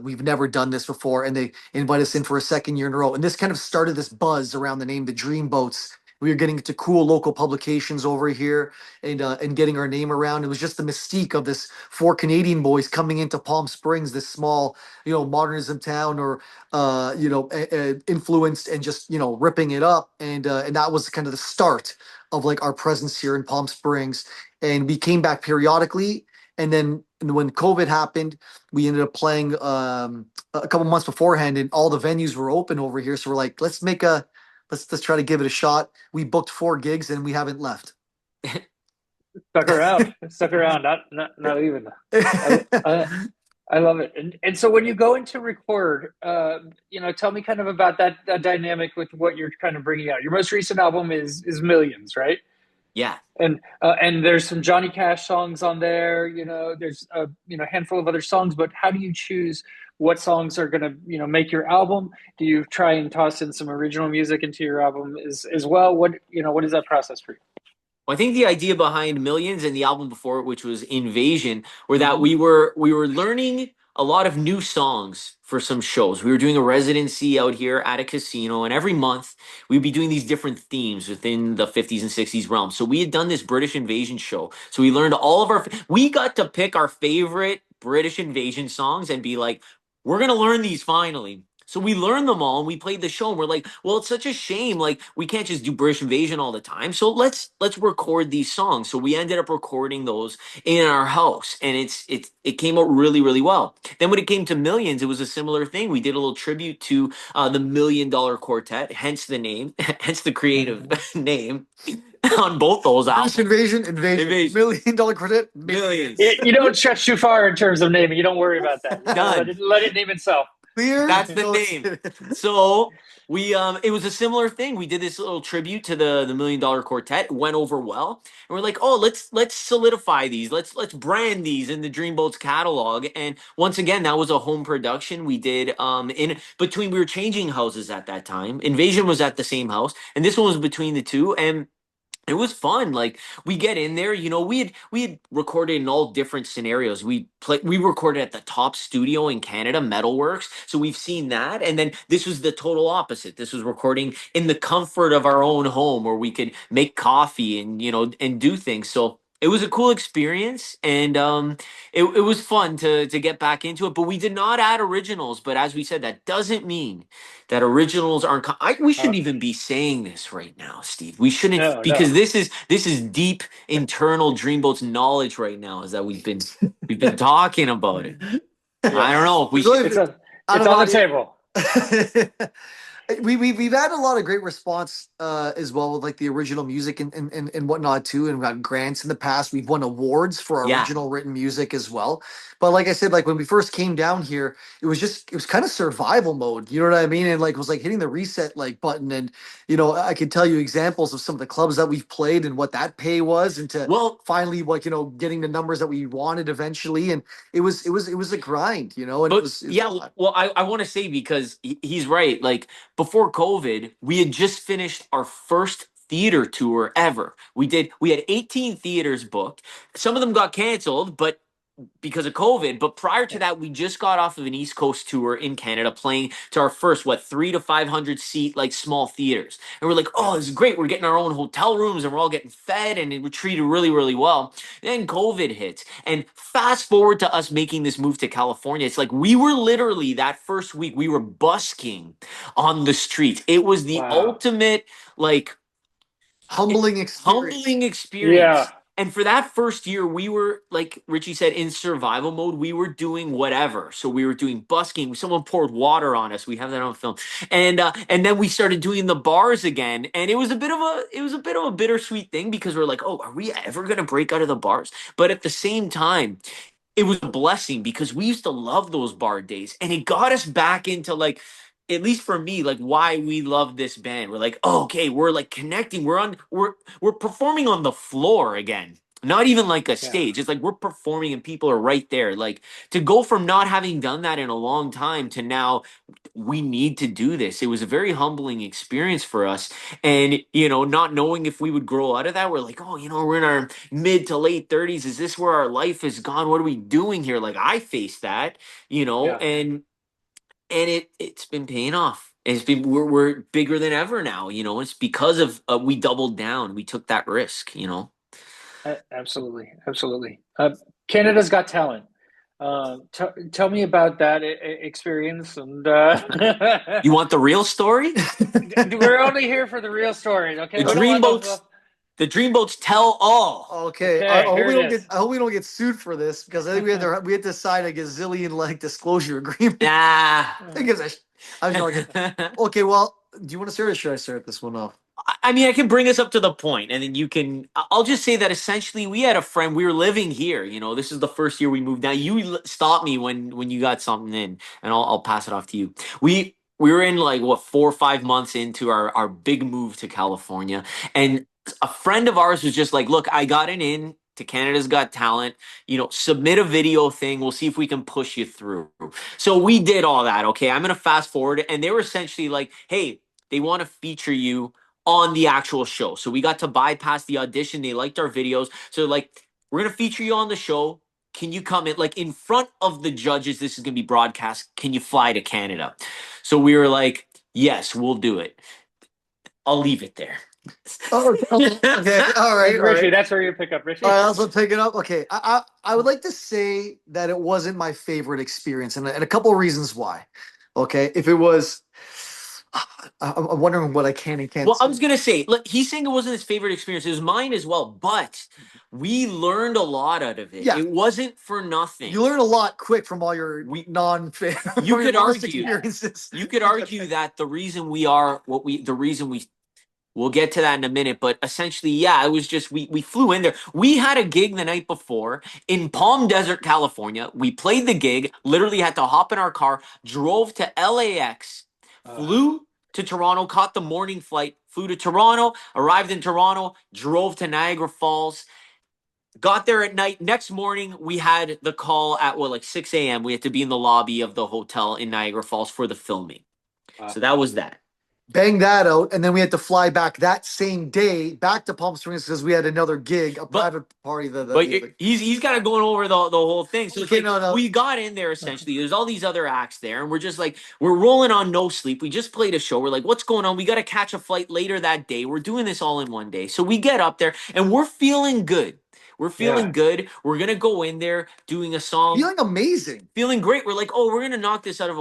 We've never done this before, and they invite us in for a second year in a row, and this kind of started this buzz around the name, the Dreamboats. We were getting into cool local publications over here, and getting our name around. It was just the mystique of this four Canadian boys coming into Palm Springs, this small, modernism town, or influenced, and just ripping it up. And that was kind of the start of like our presence here in Palm Springs. And we came back periodically. And then when COVID happened, we ended up playing a couple months beforehand, and all the venues were open over here. So we're like, let's try to give it a shot. We booked 4 gigs and we haven't left. Stuck around. Stuck around. Not even. I love it. And so when you go into record, tell me kind of about that dynamic with what you're kind of bringing out. Your most recent album is Millions, right? Yeah. And there's some Johnny Cash songs on there. There's a handful of other songs. But how do you choose what songs are going to make your album? Do you try and toss in some original music into your album as well? What is that process for you? Well, I think the idea behind Millions and the album before it, which was Invasion, were that we were learning a lot of new songs for some shows. We were doing a residency out here at a casino, and every month we'd be doing these different themes within the 50s and 60s realm. So we had done this British Invasion show. So we learned we got to pick our favorite British Invasion songs and be like, we're going to learn these finally. So we learned them all, and we played the show, and we're like, well, it's such a shame. Like, we can't just do British Invasion all the time. So let's record these songs. So we ended up recording those in our house, and it came out really, really well. Then when it came to Millions, it was a similar thing. We did a little tribute to the $1 Million Quartet, hence the name, hence the creative name on both those albums. Invasion. $1 Million Quartet. Millions. You don't stretch too far in terms of naming. You don't worry about that. Done. Let it name itself. Clear. That's the No name. kidding. So we it was a similar thing. We did this little tribute to the Million Dollar Quartet. It went over well. And we're like, oh, let's solidify these. Let's brand these in the Dreamboats catalog. And once again, that was a home production we did in between. We were changing houses at that time. Invasion was at the same house, and this one was between the two. And it was fun. Like we get in there, we had recorded in all different scenarios. We recorded at the top studio in Canada, Metalworks. So we've seen that. And then this was the total opposite. This was recording in the comfort of our own home where we could make coffee and and do things. So it was a cool experience, and it was fun to get back into it. But we did not add originals. But as we said, that doesn't mean that originals aren't. We Uh, shouldn't even be saying this right now, Steve. We shouldn't, no, because no. this is deep internal Dreamboats knowledge right now. Is that we've been talking about it. I don't Yes. know if we There's only should. It's a, I it's don't on know. the table. We've had a lot of great response as well with like the original music and whatnot too, and we got grants in the past. We've won awards for our Yeah. original written music as well. But like I said, like when we first came down here, it was kind of survival mode. You know what I mean? And like it was like hitting the reset like button, and I could tell you examples of some of the clubs that we've played and what that pay was, and to Well, finally like getting the numbers that we wanted eventually, and it was a grind, and but it was yeah, fun. well, I want to say, because he's right. Like before COVID, we had just finished our first theater tour ever. We had 18 theaters booked. Some of them got canceled, but because of COVID. But prior to Yeah. that, we just got off of an East Coast tour in Canada, playing to our first 300 to 500 seat like small theaters, and we're like, oh, this is great. We're getting our own hotel rooms, and we're all getting fed, and we're treated really, really well. Then COVID hits, and fast forward to us making this move to California. It's like we were literally that first week we were busking on the streets. It was the Wow. ultimate like Humbling experience. humbling Yeah. experience. And for that first year, we were, like Richie said, in survival mode. We were doing whatever. So we were doing busking. Someone poured water on us. We have that on film. And then we started doing the bars again. And it was a bittersweet thing, because we're like, oh, are we ever gonna break out of the bars? But at the same time, it was a blessing, because we used to love those bar days, and it got us back into, like, at least for me, like, why we love this band. We're like, oh, okay, we're like connecting. We're performing on the floor again. Not even like a Yeah. stage. It's like we're performing and people are right there. Like, to go from not having done that in a long time to now we need to do this. It was a very humbling experience for us. And, not knowing if we would grow out of that, we're like, oh, we're in our mid to late 30s. Is this where our life is gone? What are we doing here? Like, I faced that, Yeah. and it's been paying off. We're bigger than ever now. It's because of we doubled down. We took that risk. Absolutely. Absolutely. Canada's Got Talent. Tell me about that experience. And You want the real story? we're only here for the real stories, okay? The We don't want those. Dreamboats. The Dreamboats tell all. Okay, I Okay, hope here we it don't is. get. I hope we don't get sued for this, because I think we had to sign a gazillion like disclosure agreement. Nah. Because I'm joking. Okay, well, do you want to start, or should I start this one off? I mean, I can bring us up to the point, and then you can. I'll just say that essentially, we had a friend. We were living here. This is the first year we moved down. You stopped me when you got something in, and I'll pass it off to you. We were in, like, what, 4 or 5 months into our big move to California, and a friend of ours was just like, "Look, I got an in to Canada's Got Talent. Submit a video thing. We'll see if we can push you through." So we did all that. Okay, I'm gonna fast forward, and they were essentially like, "Hey, they want to feature you on the actual show." So we got to bypass the audition. They liked our videos. So they're like, we're going to feature you on the show. Can you come in, like, in front of the judges? This is going to be broadcast. Can you fly to Canada? So we were like, yes, we'll do it. I'll leave it there. Oh, okay, all right, all Richie, right. that's where you pick up, Richie. All right, let's pick it up. Okay, I would like to say that it wasn't my favorite experience, and a couple of reasons why. Okay, if it was, I'm wondering what I can and can't. Well, I say. was gonna say, look, he's saying it wasn't his favorite experience. It was mine as well, but we learned a lot out of it. Yeah. It wasn't for nothing. You learn a lot quick from all your We- non-fan. You your could worst argue. experiences. You could argue that the reason we are what we, the reason we We'll get to that in a minute, but essentially, yeah, it was just we flew in there. We had a gig the night before in Palm Desert, California. We played the gig, literally had to hop in our car, drove to LAX, flew to Toronto, caught the morning flight, flew to Toronto, arrived in Toronto, drove to Niagara Falls, got there at night. Next morning, we had the call at like 6 a.m. We had to be in the lobby of the hotel in Niagara Falls for the filming. So that was that. Bang that out, and then we had to fly back that same day back to Palm Springs because we had another gig, a private party. He's kind of going over the whole thing. So it's Okay, like no. we got in there essentially. There's all these other acts there, and we're just like we're rolling on no sleep. We just played a show. We're like, what's going on? We got to catch a flight later that day. We're doing this all in one day. So we get up there, and we're feeling good. We're feeling good. We're gonna go in there doing a song. Feeling amazing. Feeling great. We're like, oh, we're gonna knock this out of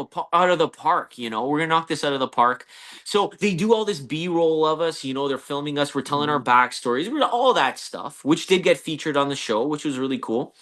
the park. You know, we're gonna knock this out of the park. So they do all this B-roll of us. You know, they're filming us. We're telling our backstories. We're all that stuff, which did get featured on the show, which was really cool.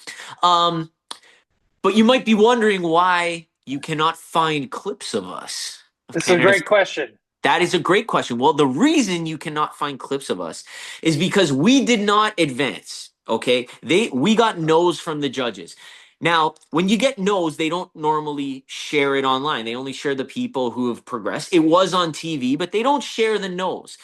But you might be wondering why you cannot find clips of us. It's a great question. That is a great question. Well, the reason you cannot find clips of us is because we did not advance. Okay, we got no's from the judges. Now, when you get no's, they don't normally share it online. They only share the people who have progressed. It was on TV, but they don't share the no's.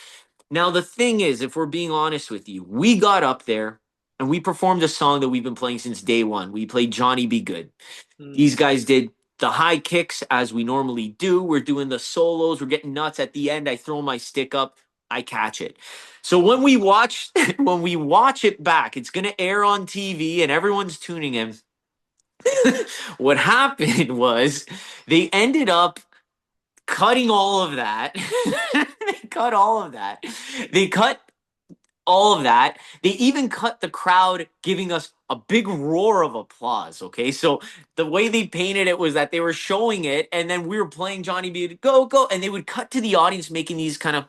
Now, the thing is, if we're being honest with you, we got up there and we performed a song that we've been playing since day one. We played Johnny Be Good. These guys did the high kicks as we normally do. We're doing the solos. We're getting nuts. At the end, I throw my stick up. I catch it. So when we watch it back, it's going to air on TV and everyone's tuning in. What happened was they ended up cutting all of that. They cut all of that. They cut all of that. They even cut the crowd giving us a big roar of applause. Okay. So the way they painted it was that they were showing it and then we were playing Johnny B. Go, go. And they would cut to the audience making these kind of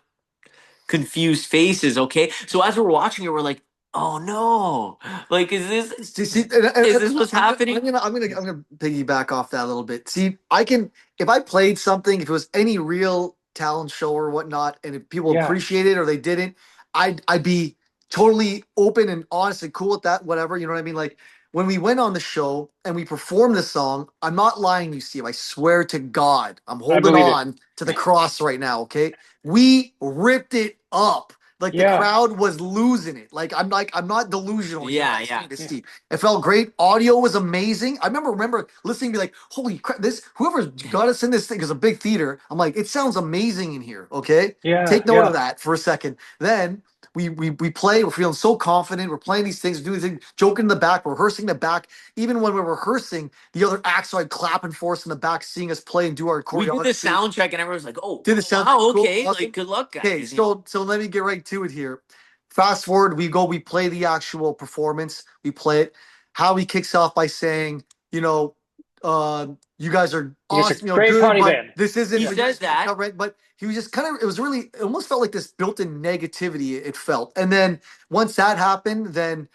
confused faces. Okay. So as we're watching it, we're like, oh no. Like, is this what's happening? I'm gonna piggyback off that a little bit. See, if I played something, if it was any real talent show or whatnot, and if people appreciate it or they didn't, I'd be totally open and honest and cool with that, whatever. You know what I mean? Like when we went on the show and we performed the song, I'm not lying to you, Steve. I swear to God, I'm holding on to the cross right now, okay? We ripped it up. Like the crowd was losing it. I'm not delusional. Yeah. Steve. It felt great. Audio was amazing. I remember listening, be like, holy crap, whoever's got us in this thing is a big theater. I'm like, it sounds amazing in here. Okay. Yeah. Take note of that for a second. Then we play, we're feeling so confident. We're playing these things, doing things, joking in the back, rehearsing the back. Even when we're rehearsing, the other acts started clapping for us in the back, seeing us play and do our choreography. We did the sound check and everyone's like, oh, did the sound okay. Cool. Like, good luck, guys. Okay, so let me get right to it here. Fast forward, we play the actual performance. We play it. Howie kicks off by saying, you guys are awesome, great good, party but band. this isn't. He says that. Right, but he was just it almost felt like this built-in negativity, it felt. And then once that happened, then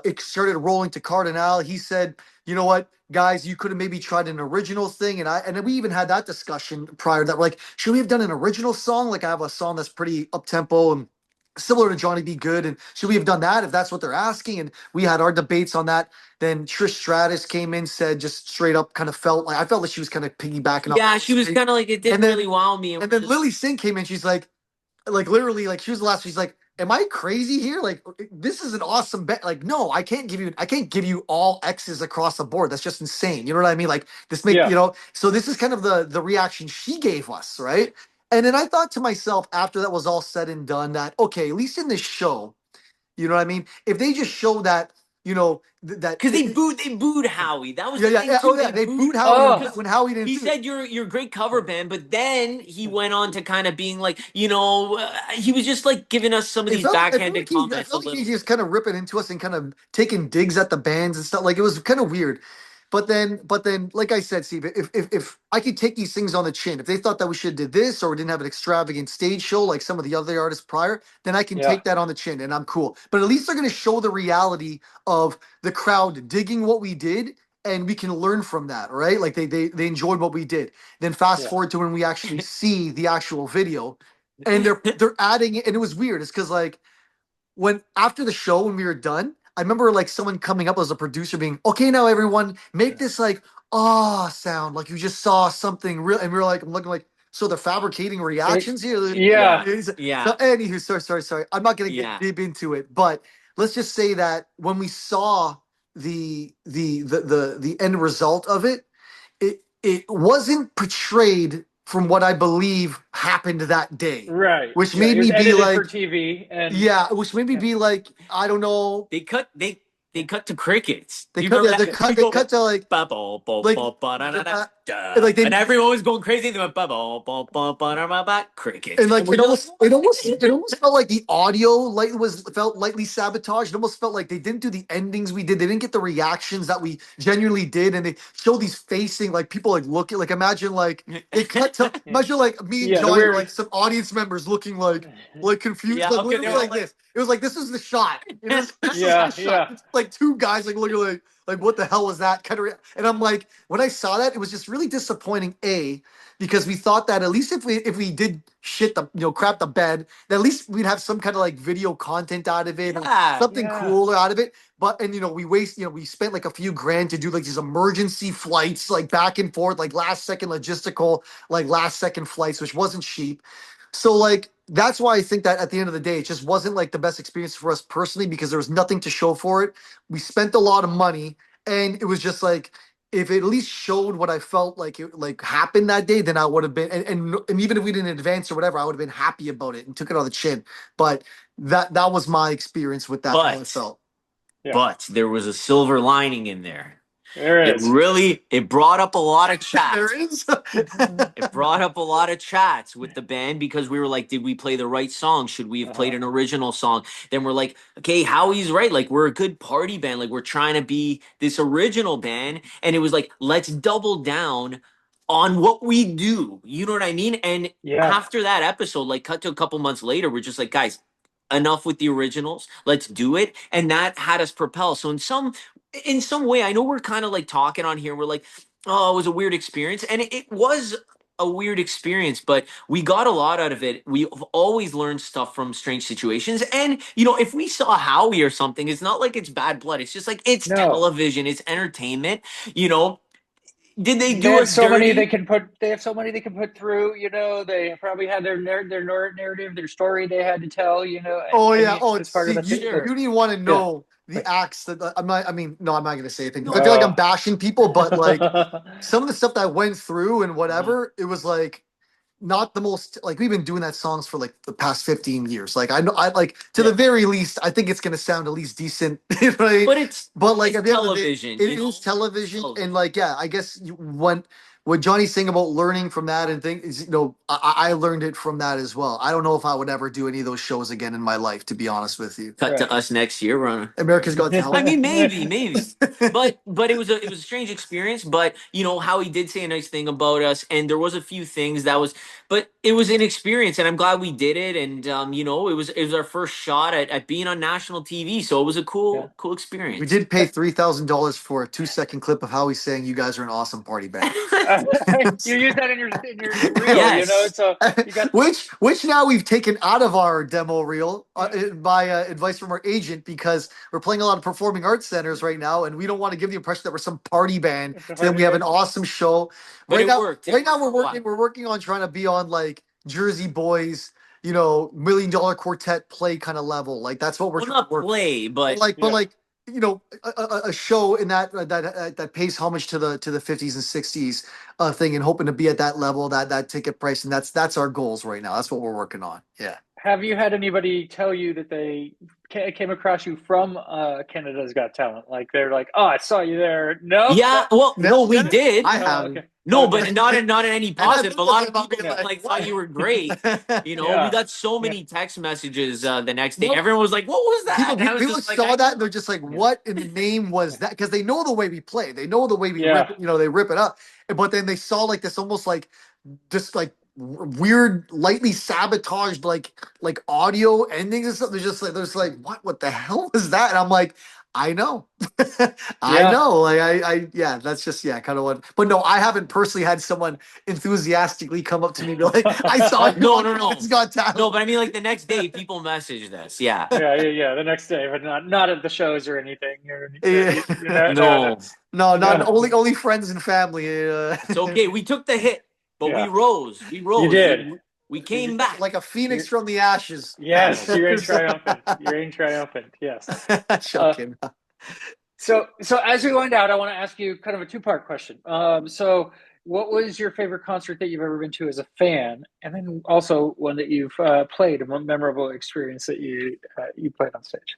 it started rolling to Cardinal. He said, you know what, guys, you could have maybe tried an original thing. And we even had that discussion prior that we're like, should we have done an original song? Like I have a song that's pretty up-tempo and similar to Johnny Be Good, and should we have done that if that's what they're asking? And we had our debates on that. Then Trish Stratus came in, said just straight up, kind of felt like I felt like she was kind of piggybacking. Yeah, she was kind of like, it didn't really wow me. And then Lily Singh came in, she's like literally, like she was the last. She's like, "Am I crazy here? Like this is an awesome bet. Like no, I can't give you all X's across the board. That's just insane. You know what I mean? Like this So this is kind of the reaction she gave us, right? And then I thought to myself, after that was all said and done, that, okay, at least in this show, you know what I mean? If they just show that, that because they booed Howie. That was they booed Howie when Howie didn't. He said you're a great cover band, but then he went on to kind of being like, he was just like giving us some of these backhanded comments. He just kind of ripping into us and kind of taking digs at the bands and stuff. Like it was kind of weird. But then, like I said, Steve, if I could take these things on the chin, if they thought that we should have did this or we didn't have an extravagant stage show like some of the other artists prior, then I can take that on the chin and I'm cool. But at least they're going to show the reality of the crowd digging what we did, and we can learn from that, right? Like they enjoyed what we did. Then fast forward to when we actually see the actual video. and they're adding it, and it was weird. It's because like when after the show when we were done, I remember like someone coming up as a producer being, okay, now everyone make this like sound like you just saw something real, and we were like, I'm looking like, so they're fabricating reactions here. Yeah. So Yeah. anywho, sorry. I'm not gonna get Yeah. deep into it, but let's just say that when we saw the end result of it, it wasn't portrayed from what I believe happened that day, Right. which Yeah, made it was me be edited for like, TV, and yeah, which made me yeah. be like, I don't know. They cut to crickets. They Do you cut, remember yeah, that? they cut to like, Bubble, like, like they, and everyone was going crazy. They went bubble, crickets. and like And we're just it almost felt like the audio felt lightly sabotaged. It almost felt like they didn't do the endings we did. They didn't get the reactions that we genuinely did, and they showed these facing like people like looking like imagine like they cut to imagine like me and Yeah, the Johnny or weird- like some audience members looking like confused, Yeah, like okay, literally they were like like- this. It was like this is the shot. You know, this is Yeah, the shot. yeah. It's like two guys like looking like what the hell was that kind of and I'm like when I saw that it was just really disappointing because we thought that at least if we did shit the crap the bed, that at least we'd have some kind of like video content out of it, or Yeah. something Yeah. cool out of it. But and we spent like a few grand to do like these emergency flights like back and forth, like last second logistical, like last second flights, which wasn't cheap. So like that's why I think that at the end of the day, it just wasn't like the best experience for us personally because there was nothing to show for it. We spent a lot of money, and it was just like if it at least showed what I felt like it like happened that day, then I would have been and even if we didn't advance or whatever, I would have been happy about it and took it on the chin. But that was my experience with that. How it But felt. Yeah. but there was a silver lining in there. There It is. really brought up a lot of chats. There is. It brought up a lot of chats with the band because we were like, did we play the right song? Should we have played an original song? Then we're like, okay, Howie's right. Like, we're a good party band. Like, we're trying to be this original band. And it was like, let's double down on what we do. You know what I mean? And Yeah. after that episode, like, cut to a couple months later, we're just like, guys, enough with the originals. Let's do it. And that had us propel. So in some way, I know we're kind of like talking on here. We're like, oh, it was a weird experience. And it was a weird experience, but we got a lot out of it. We've always learned stuff from strange situations. And, if we saw Howie or something, it's not like it's bad blood. It's just like it's No. television, it's entertainment. Did they They do have us so dirty? many they can put. They have so many they can put through. They probably had their narrative, their story they had to tell. Oh and yeah. Oh, it's part of the you Sure. didn't even want to know the acts that I'm not. I mean, no, I'm not gonna say anything. 'Cause I No. feel like I'm bashing people, but like some of the stuff that I went through and whatever, it was like not the most like we've been doing that songs for like the past 15 years. Like I know I like to the very least, I think it's gonna sound at least decent. You know what I mean? But like it's at the end of the day, television. it is television, and like I guess what Johnny's saying about learning from that and things is, I learned it from that as well. I don't know if I would ever do any of those shows again in my life, to be honest with you. Cut Right. to us next year, Rona. America's Got I Talent. mean, maybe. But it was a strange experience. But how he did say a nice thing about us, and there was a few things but it was an experience, and I'm glad we did it. And it was our first shot at being on national TV, so it was a cool experience. We did pay $3,000 for a 2-second clip of how he's saying you guys are an awesome party band. You use that in your reel, Yes. So you got which now we've taken out of our demo reel by advice from our agent because we're playing a lot of performing arts centers right now, and we don't want to give the impression that we're some party band. So then we have an awesome show. But it worked. Right now we're working on trying to be on like Jersey Boys, $1 Million Quartet play kind of level. Like that's what we're trying not to work. play, but A show in that pays homage to the 50s and 60s thing, and hoping to be at that level, that ticket price, and that's our goals right now. That's what we're working on. Yeah. Have you had anybody tell you that they came across you from Canada's Got Talent? Like they're like, oh, I saw you there. No. yeah. Well, no, we did. I haven't. Okay. No, Okay. but not in any positive. A lot of people Yeah. thought you were great. We Yeah. got so many text messages the next day. Nope. Everyone was like, "What was that?" And I was People just like, saw that and they're just like, "What in the name was that?" Because they know the way we play, they know the way we Yeah. rip, they rip it up. But then they saw like this almost like just like weird, lightly sabotaged like audio endings and stuff. They're just like, what the hell was that? And I'm like, I know. I Yeah. know. Like yeah, that's just kind of what. But no, I haven't personally had someone enthusiastically come up to me and be like, "I saw you No, on no, no, Canada's Got no. Talent." But I mean, like the next day, people messaged us. Yeah. Yeah. The next day, but not at the shows or anything. Yeah. No, No, that's No, not no. only friends and family. it's okay. We took the hit, but we Yeah, rose. We you rose. did. We came back. like a phoenix You're, from the ashes. yes, you reign triumphant. You reign triumphant. Yes. Uh, Joking. so as we wind out, I want to ask you kind of a two-part question. So what was your favorite concert that you've ever been to as a fan, and then also one that you've played, a memorable experience that you played on stage?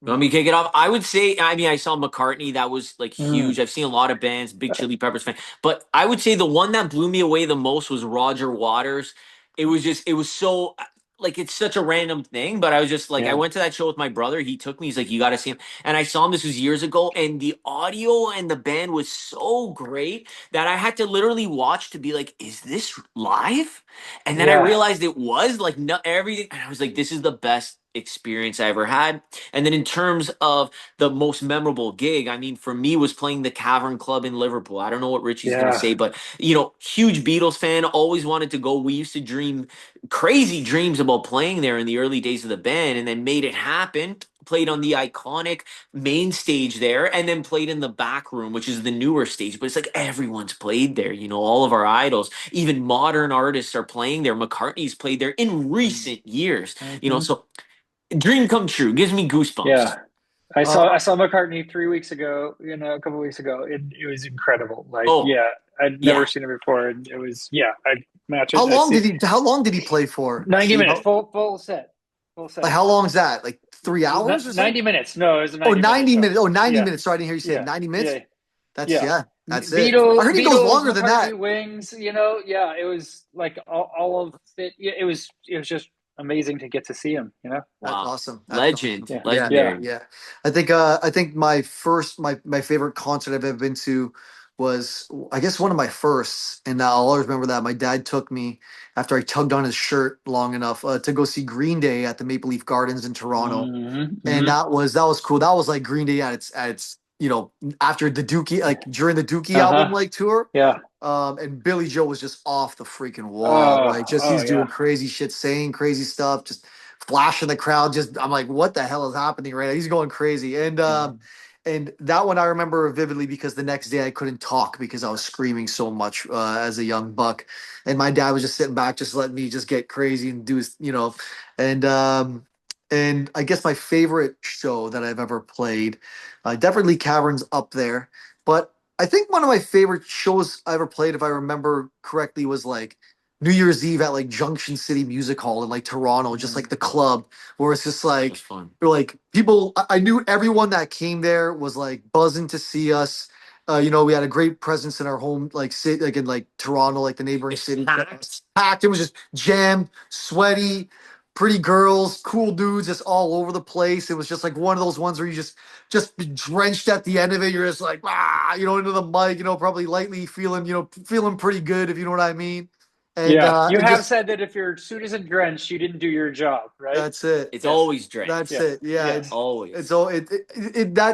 You want me to kick it off? I would say, I mean, I saw McCartney. That was like Mm. huge. I've seen a lot of bands, Big Chili Peppers fan. But I would say the one that blew me away the most was Roger Waters. It was so, like, it's such a random thing. But I was just like, I Yeah, went to that show with my brother. He took me. He's like, you got to see him. And I saw him, this was years ago. And the audio and the band was so great that I had to literally watch to be like, is this live? And then I yeah, realized it was like, no, everything. And I was like, this is the best experience I ever had. And then in terms of the most memorable gig, I mean, for me was playing the Cavern Club in Liverpool. I don't know what Richie's gonna yeah, say, but huge Beatles fan, always wanted to go. We used to dream crazy dreams about playing there in the early days of the band, and then made it happen. Played on the iconic main stage there, and then played in the back room, which is the newer stage. But it's like everyone's played there, all of our idols, even modern artists are playing there. McCartney's played there in recent years, hmm so dream come true. Gives me goosebumps. yeah. I saw Uh, I saw McCartney 3 weeks ago. A couple weeks ago. It was incredible. Like, Oh, yeah, I'd never yeah. seen it before, and it was yeah. I'd match it. how I long see did he? How long did he play for, 90 minutes, Steve? full Like set. how long is that? Like 3 hours or something? 90 minutes. No, it was a Oh, 90 minute 90 show. minutes. Oh, 90 Yeah, minutes. Sorry, I didn't hear you say it. yeah, 90 minutes? yeah, That's yeah. yeah, that's it. I Beatles, heard he goes Beatles, longer than that. McCartney, Wings. Yeah. It was like all of it. Yeah, it was just amazing to get to see him. That's Wow. awesome. That's awesome. Legend. Yeah, Yeah, yeah. Legendary. yeah. I think my favorite concert I've ever been to was, I guess, one of my firsts, and I'll always remember that my dad took me after I tugged on his shirt long enough to go see Green Day at the Maple Leaf Gardens in Toronto, and Hmm. that was cool. That was like Green Day at its after the Dookie, like during the Dookie Uh album huh. like tour. Yeah. And Billy Joe was just off the freaking wall. Like, just Oh he's doing yeah. crazy shit, saying crazy stuff, just flashing the crowd. Just I'm like, what the hell is happening right now? He's going crazy. And that one I remember vividly because the next day I couldn't talk because I was screaming so much as a young buck, and my dad was just sitting back, just letting me just get crazy and do his. And I guess my favorite show that I've ever played, definitely Caverns up there, but I think one of my favorite shows I ever played, if I remember correctly, was like New Year's Eve at like Junction City Music Hall in like Toronto, just like the club, where it's just That was like, fun. like people. I knew everyone that came there was like buzzing to see us. We had a great presence in our home, like city, like in like Toronto, like the neighboring It's city. packed. Packed. It was just jammed, sweaty, pretty girls, cool dudes, just all over the place. It was just like one of those ones where you just be drenched at the end of it. You're just like, into the mic, probably lightly feeling, feeling pretty good, if you know what I mean. And Yeah. You and have just said that if your suit isn't drenched, you didn't do your job, right? that's it. It's Yes. always That's drenched. Yes. it. Yeah. Yes. It's Always. all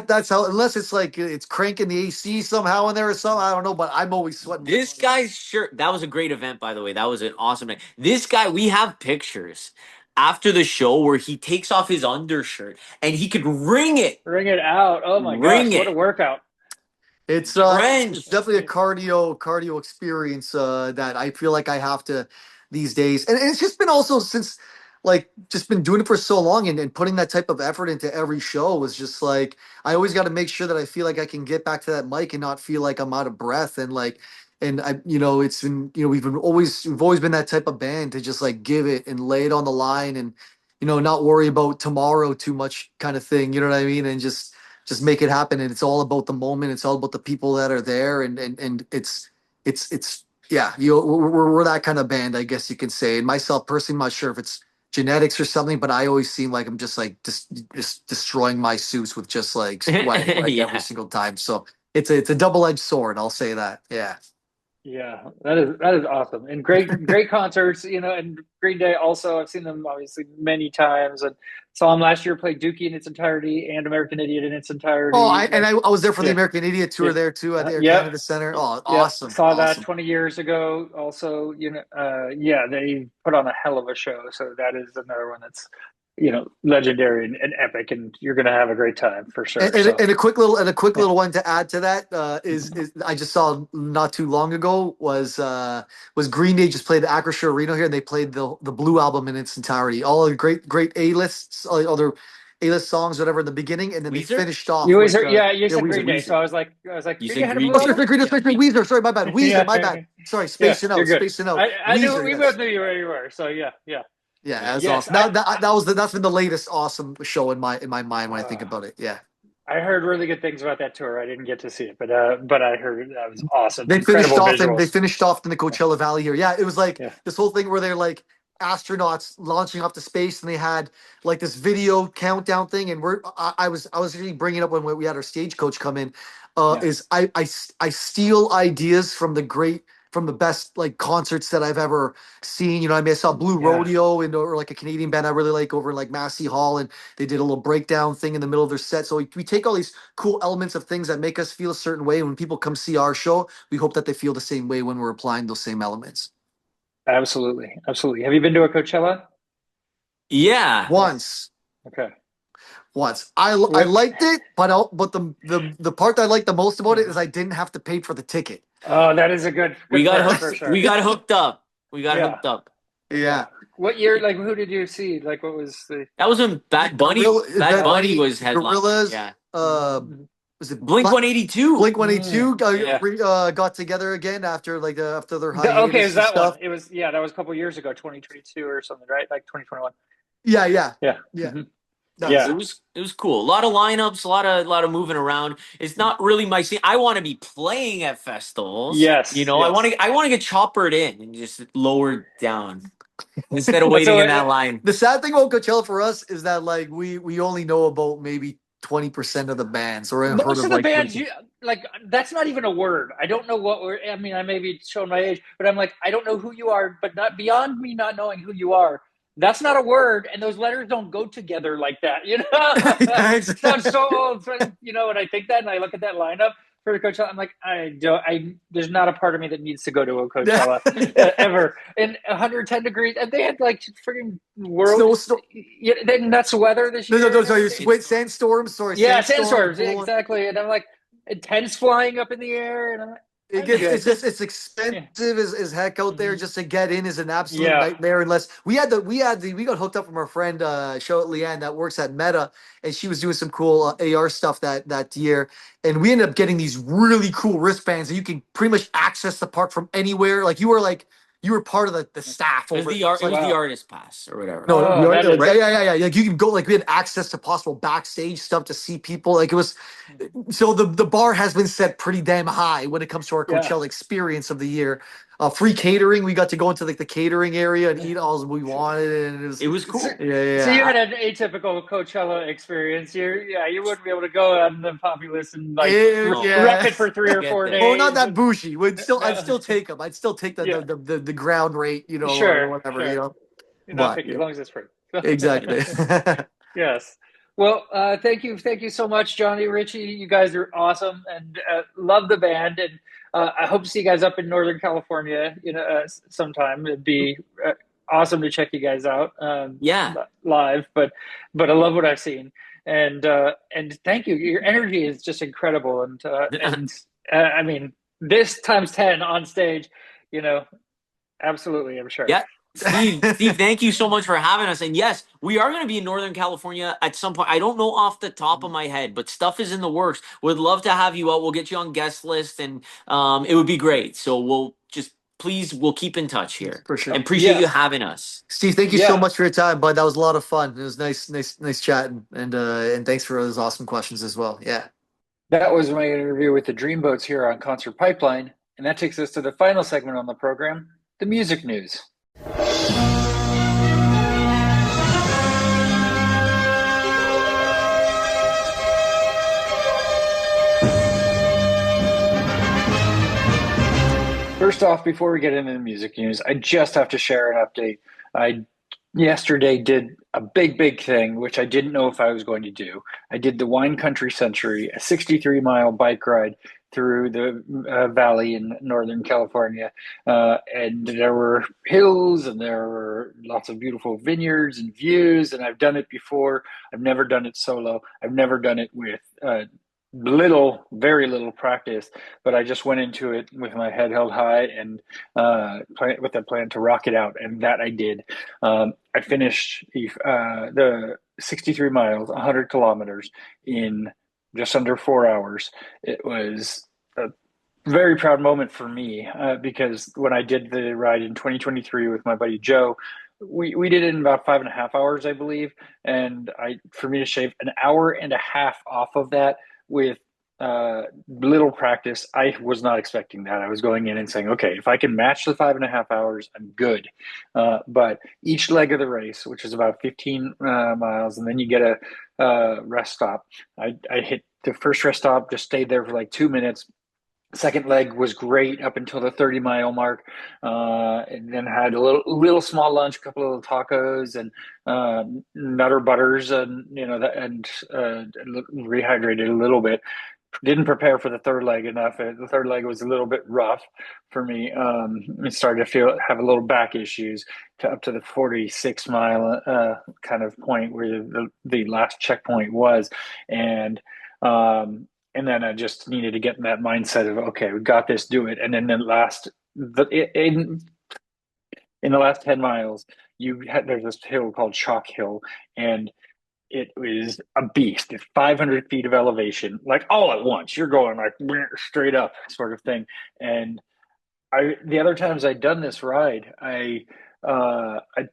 that's how, unless it's like it's cranking the AC somehow in there or something. I don't know, but I'm always sweating my This butt off. guy's shirt, that was a great event, by the way. That was an awesome night. This guy, we have pictures after the show where he takes off his undershirt and he could wring it. Ring it out. Oh my Wring gosh, what a it. workout. It's Drenched. definitely a cardio experience that I feel like I have to these days, and it's just been also since like just been doing it for so long, and putting that type of effort into every show was just like I always got to make sure that I feel like I can get back to that mic and not feel like I'm out of breath, and like and I it's been we've always been that type of band to just like give it and lay it on the line, and not worry about tomorrow too much, kind of thing, you know what I mean, and just make it happen, and it's all about the moment, it's all about the people that are there, and it's yeah, we're that kind of band, I guess you can say. And myself personally, I'm not sure if it's genetics or something, but I always seem like I'm just like just destroying my suits with just like sweating like every Yeah. single time. So it's a double-edged sword, I'll say that. Yeah. Yeah, that is awesome, and great concerts, and Green Day also. I've seen them obviously many times, and saw them last year play Dookie in its entirety and American Idiot in its Oh, entirety. I was there for the Yeah, American Idiot yeah, tour there too at the Air yep, Canada Center. Oh, yep. awesome, Saw that awesome. 20 years ago. Also, yeah, they put on a hell of a show. So that is another one that's legendary and epic, and you're gonna have a great time for And, sure. and, So and a quick little yeah, one to add to that is I just saw not too long ago was Green Day just played the Acrisure Arena here, and they played the Blue album in its entirety, all the great A lists, all their A list songs, whatever in the beginning, and then they Weezer? finished off you always with heard, yeah, you said Weezer. Green Day, so I was like, You Green Day said had a Green blue Oh, Day? sorry, album. sorry, Yeah, Weezer. Sorry, my bad. Weezer, my yeah, bad. Sorry, yeah. spacing You're out, good. spacing out. I knew Weezer, we both yes. knew where you were. So yeah, yeah, Yeah, Yeah. that's yes. awesome. That's been the latest awesome show in my mind when I think Uh, about it. Yeah. I heard really good things about that tour. I didn't get to see it, but I heard that was awesome. They finished Incredible off and they visuals. finished off in the Yeah, Coachella Valley here. Yeah, it was like yeah, this whole thing where they're like astronauts launching off to space, and they had like this video countdown thing. And I was actually bringing up when we had our stagecoach come in. yeah, Is I steal ideas from the best like concerts that I've ever seen. I mean, I saw Blue yeah. Rodeo and or like a Canadian band I really like over in like Massey Hall, and they did a little breakdown thing in the middle of their set. So we take all these cool elements of things that make us feel a certain way. When people come see our show, we hope that they feel the same way when we're applying those same elements. Absolutely, absolutely. Have you been to a Coachella? Yeah. Yeah. Once, Okay. once I What? liked it, but the part that I liked the most about it Yeah. is I didn't have to pay for the ticket. Oh, that is a good We good got part for hooked. sure. We got hooked up. We got Yeah, hooked up. yeah. Yeah, What year? Like, who did you see? Like, what was the? That was when Bad Bunny. Bad Bad Bunny Bunny, was headlining. Gorillas, Yeah. Mhm. was it Blink 182. Blink 182 Yeah. got together again after after their Okay, it was hiatus and that one. stuff. It was that was a couple years ago, 2022 or something, right? Like 2021. Yeah, yeah, Yeah. yeah. Hmm. Nice. Yeah. It was cool. A lot of lineups, a lot of moving around. It's not really my scene. I want to be playing at festivals. Yes. I want Yes. to get choppered in and just lowered down instead of But waiting so in that line. The sad thing about Coachella for us is that like we only know about maybe 20% of the bands, or I've heard most of of the like bands, like that's not even a word. I don't know what we're. I mean, I may be showing my age, but I'm like, I don't know who you are. But not beyond me not knowing who you are. That's not a word, and those letters don't go together like that. Yeah, Sounds so old. So, when I think that and I look at that lineup for Coachella, I'm like, I don't. There's not a part of me that needs to go to a Coachella ever. In 110 degrees, and they had like freaking world. snow. Yeah, then nuts weather this year. No, And sorry, everything. wait, sandstorm. Sorry, Yeah, sandstorm. sandstorms. Yeah, exactly. And I'm like, tents flying up in the air, and I'm like, I'm good. It's Yeah. expensive as heck out there. Mhm. Just to get in is an absolute Yeah. nightmare. Unless we got hooked up from our friend Charlotte Leanne that works at Meta, and she was doing some cool AR stuff that year, and we ended up getting these really cool wristbands that you can pretty much access the park from anywhere. You were part of the staff It was over. the art. It's It was like, the Wow. artist pass or whatever. no, Oh, that is yeah. Like you can go, like we had access to possible backstage stuff to see people. Like it was, so the bar has been set pretty damn high when it comes to our Yeah. Coachella experience of the year. Free catering. We got to go into like the catering area and eat all we wanted, and It was cool. Yeah. So you had an atypical Coachella experience. You wouldn't be able to go on the populace and like Yeah. rep it for 3 or Get 4 there. days. Oh, not that and- bougie. I'd No. still take them. I'd still take Yeah. the ground rate, Sure, or whatever, sure. you know. You're not But, picky yeah. as long as it's free. Exactly. Yes. Well, thank you so much, Johnny, Richie. You guys are awesome, and love the band. And I hope to see you guys up in Northern California, sometime. It'd be awesome to check you guys out, Yeah. live. But I love what I've seen, and thank you. Your energy is just incredible, and I mean, this times 10 on stage, absolutely, I'm sure. Yeah. Steve, thank you so much for having us. And yes, we are going to be in Northern California at some point. I don't know off the top of my head, but stuff is in the works. Would love to have you out. We'll get you on guest list, and it would be great. So we'll keep in touch here. For sure. And appreciate Yeah. you having us. Steve, thank you so Yeah. much for your time, bud. That was a lot of fun. It was nice chatting, and thanks for those awesome questions as well. Yeah. That was my interview with the Dreamboats here on Concert Pipeline, and that takes us to the final segment on the program, the music news. First off, before we get into the music news, I just have to share an update. I yesterday did a big thing, which I didn't know if I was going to do. I did the Wine Country Century, a 63-mile bike ride through the valley in Northern California. And there were hills and there were lots of beautiful vineyards and views. And I've done it before. I've never done it solo. I've never done it with very little practice, but I just went into it with my head held high and with a plan to rock it out, and that I did. I finished the 63 miles, 100 kilometers in just under 4 hours. It was a very proud moment for me because when I did the ride in 2023 with my buddy Joe, we did it in about 5.5 hours, I believe, and for me to shave an hour and a half off of that with little practice, I was not expecting that. I was going in and saying, okay, if I can match the 5.5 hours, I'm good. But each leg of the race, which is about 15 miles, and then you get a rest stop. I hit the first rest stop, just stayed there for like 2 minutes. Second leg was great up until the 30-mile mark, and then had a little small lunch, a couple of little tacos and Nutter Butters, and rehydrated a little bit. Didn't prepare for the third leg enough. The third leg was a little bit rough for me. I started to have a little back issues up to the 46-mile kind of point where the last checkpoint was, and then I just needed to get in that mindset of, okay, we got this, do it. And then in the last 10 miles, there's this hill called Chalk Hill, and it was a beast. It's 500 feet of elevation, like all at once. You're going like straight up sort of thing. And the other times I'd done this ride, I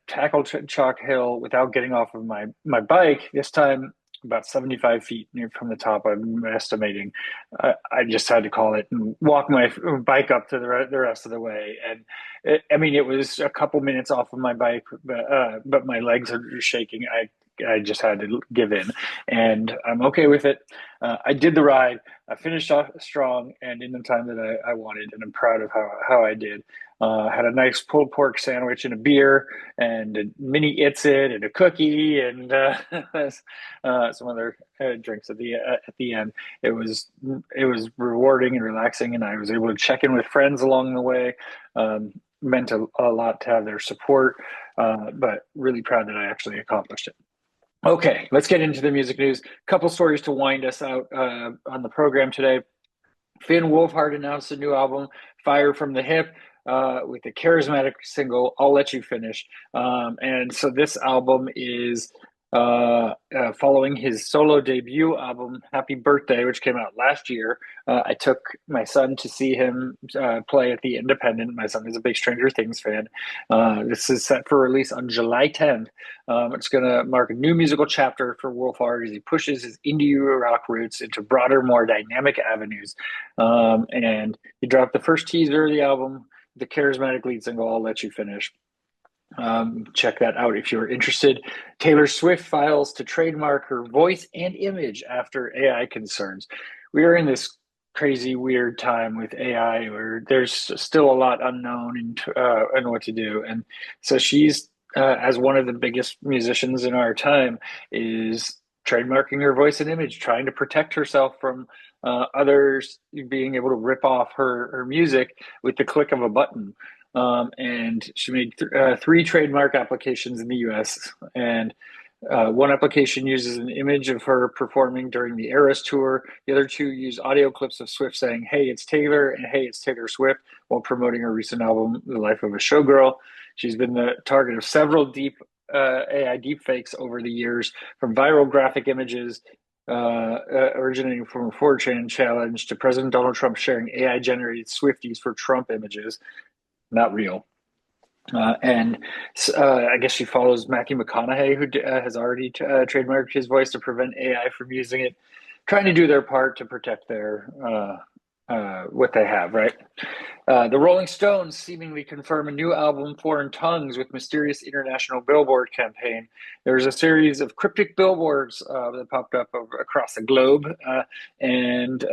tackled Chalk Hill without getting off of my bike. This time, about 75 feet from the top, I'm estimating. I just had to call it and walk my bike up to the rest of the way. And it was a couple minutes off of my bike, but my legs are shaking. I just had to give in, and I'm okay with it. I did the ride. I finished off strong and in the time that I wanted, and I'm proud of how I did. Had a nice pulled pork sandwich and a beer and a mini Itsit and a cookie and some other drinks at the end. It was rewarding and relaxing, and I was able to check in with friends along the way. Meant a lot to have their support, but really proud that I actually accomplished it. Okay, let's get into the music news. Couple stories to wind us out on the program today. Finn Wolfhard announced a new album, Fire from the Hip, with the charismatic single, I'll Let You Finish. And so this album is following his solo debut album, Happy Birthday, which came out last year. I took my son to see him play at the Independent. My son is a big Stranger Things fan. This is set for release on July 10th. It's going to mark a new musical chapter for Wolfhard as he pushes his indie rock roots into broader, more dynamic avenues. And he dropped the first teaser of the album, the charismatic lead single, I'll Let You Finish. Check that out if you're interested. Taylor Swift files to trademark her voice and image after AI concerns. We are in this crazy, weird time with AI where there's still a lot unknown and what to do. And so she's, as one of the biggest musicians in our time, is trademarking her voice and image, trying to protect herself from others being able to rip off her music with the click of a button. And she made three trademark applications in the US. And one application uses an image of her performing during the Eras tour. The other two use audio clips of Swift saying, "Hey, it's Taylor," and "Hey, it's Taylor Swift," while promoting her recent album, The Life of a Showgirl. She's been the target of several AI deepfakes over the years, from viral graphic images originating from a 4chan challenge to President Donald Trump sharing AI-generated Swifties for Trump images. Not real. And I guess she follows Matthew McConaughey, who has already trademarked his voice to prevent AI from using it, trying to do their part to protect their what they have, right? The Rolling Stones seemingly confirm a new album, Foreign Tongues, with mysterious international billboard campaign. There's a series of cryptic billboards that popped up across the globe, and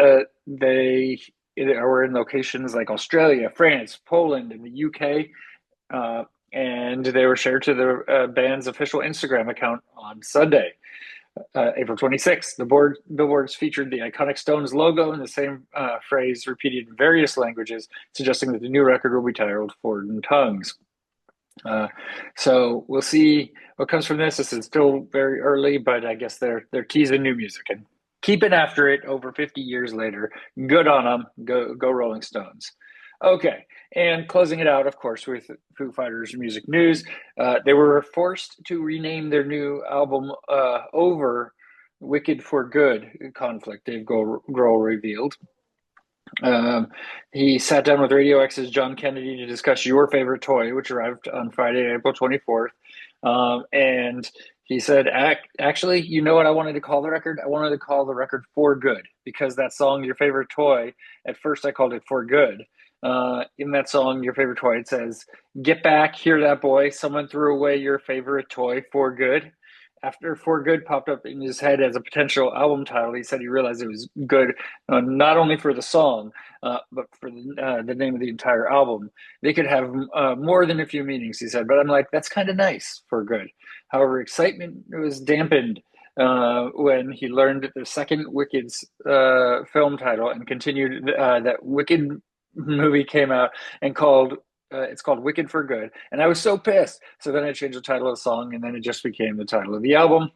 they were in locations like Australia, France, Poland, and the UK. And they were shared to the band's official Instagram account on Sunday, April 26th. The billboards featured the iconic Stones logo and the same phrase repeated in various languages, suggesting that the new record will be titled Foreign Tongues. So we'll see what comes from this. This is still very early, but I guess they're teasing new music and keeping after it over 50 years later. Good on them. Go Rolling Stones. Okay, and closing it out, of course, with Foo Fighters music news. They were forced to rename their new album over Wicked for Good conflict, Dave Grohl revealed. He sat down with Radio X's John Kennedy to discuss Your Favorite Toy, which arrived on Friday, April 24th. And he said, actually, you know what I wanted to call the record? I wanted to call the record For Good, because that song, Your Favorite Toy, at first I called it For Good. In that song, Your Favorite Toy, it says, get back, hear that boy, someone threw away your favorite toy for good. After For Good popped up in his head as a potential album title, he said he realized it was good, not only for the song, but for the name of the entire album. They could have more than a few meanings, he said, but I'm like, that's kind of nice, For Good. However, excitement was dampened when he learned the second Wicked's film title and continued that Wicked movie came out and it's called Wicked for Good. And I was so pissed. So then I changed the title of the song, and then it just became the title of the album.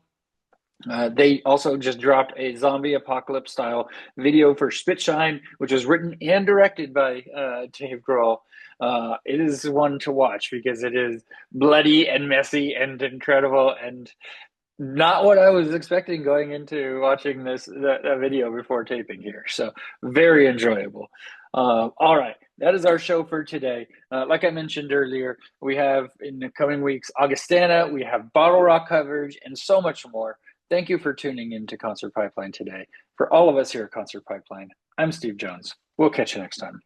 They also just dropped a zombie apocalypse style video for Spitshine, which was written and directed by Dave Grohl. It is one to watch because it is bloody and messy and incredible and not what I was expecting going into watching that video before taping here. So very enjoyable. All right, that is our show for today. Like I mentioned earlier, we have in the coming weeks Augustana, we have Bottle Rock coverage, and so much more. Thank you for tuning in to Concert Pipeline today. For all of us here at Concert Pipeline, I'm Steve Jones. We'll catch you next time.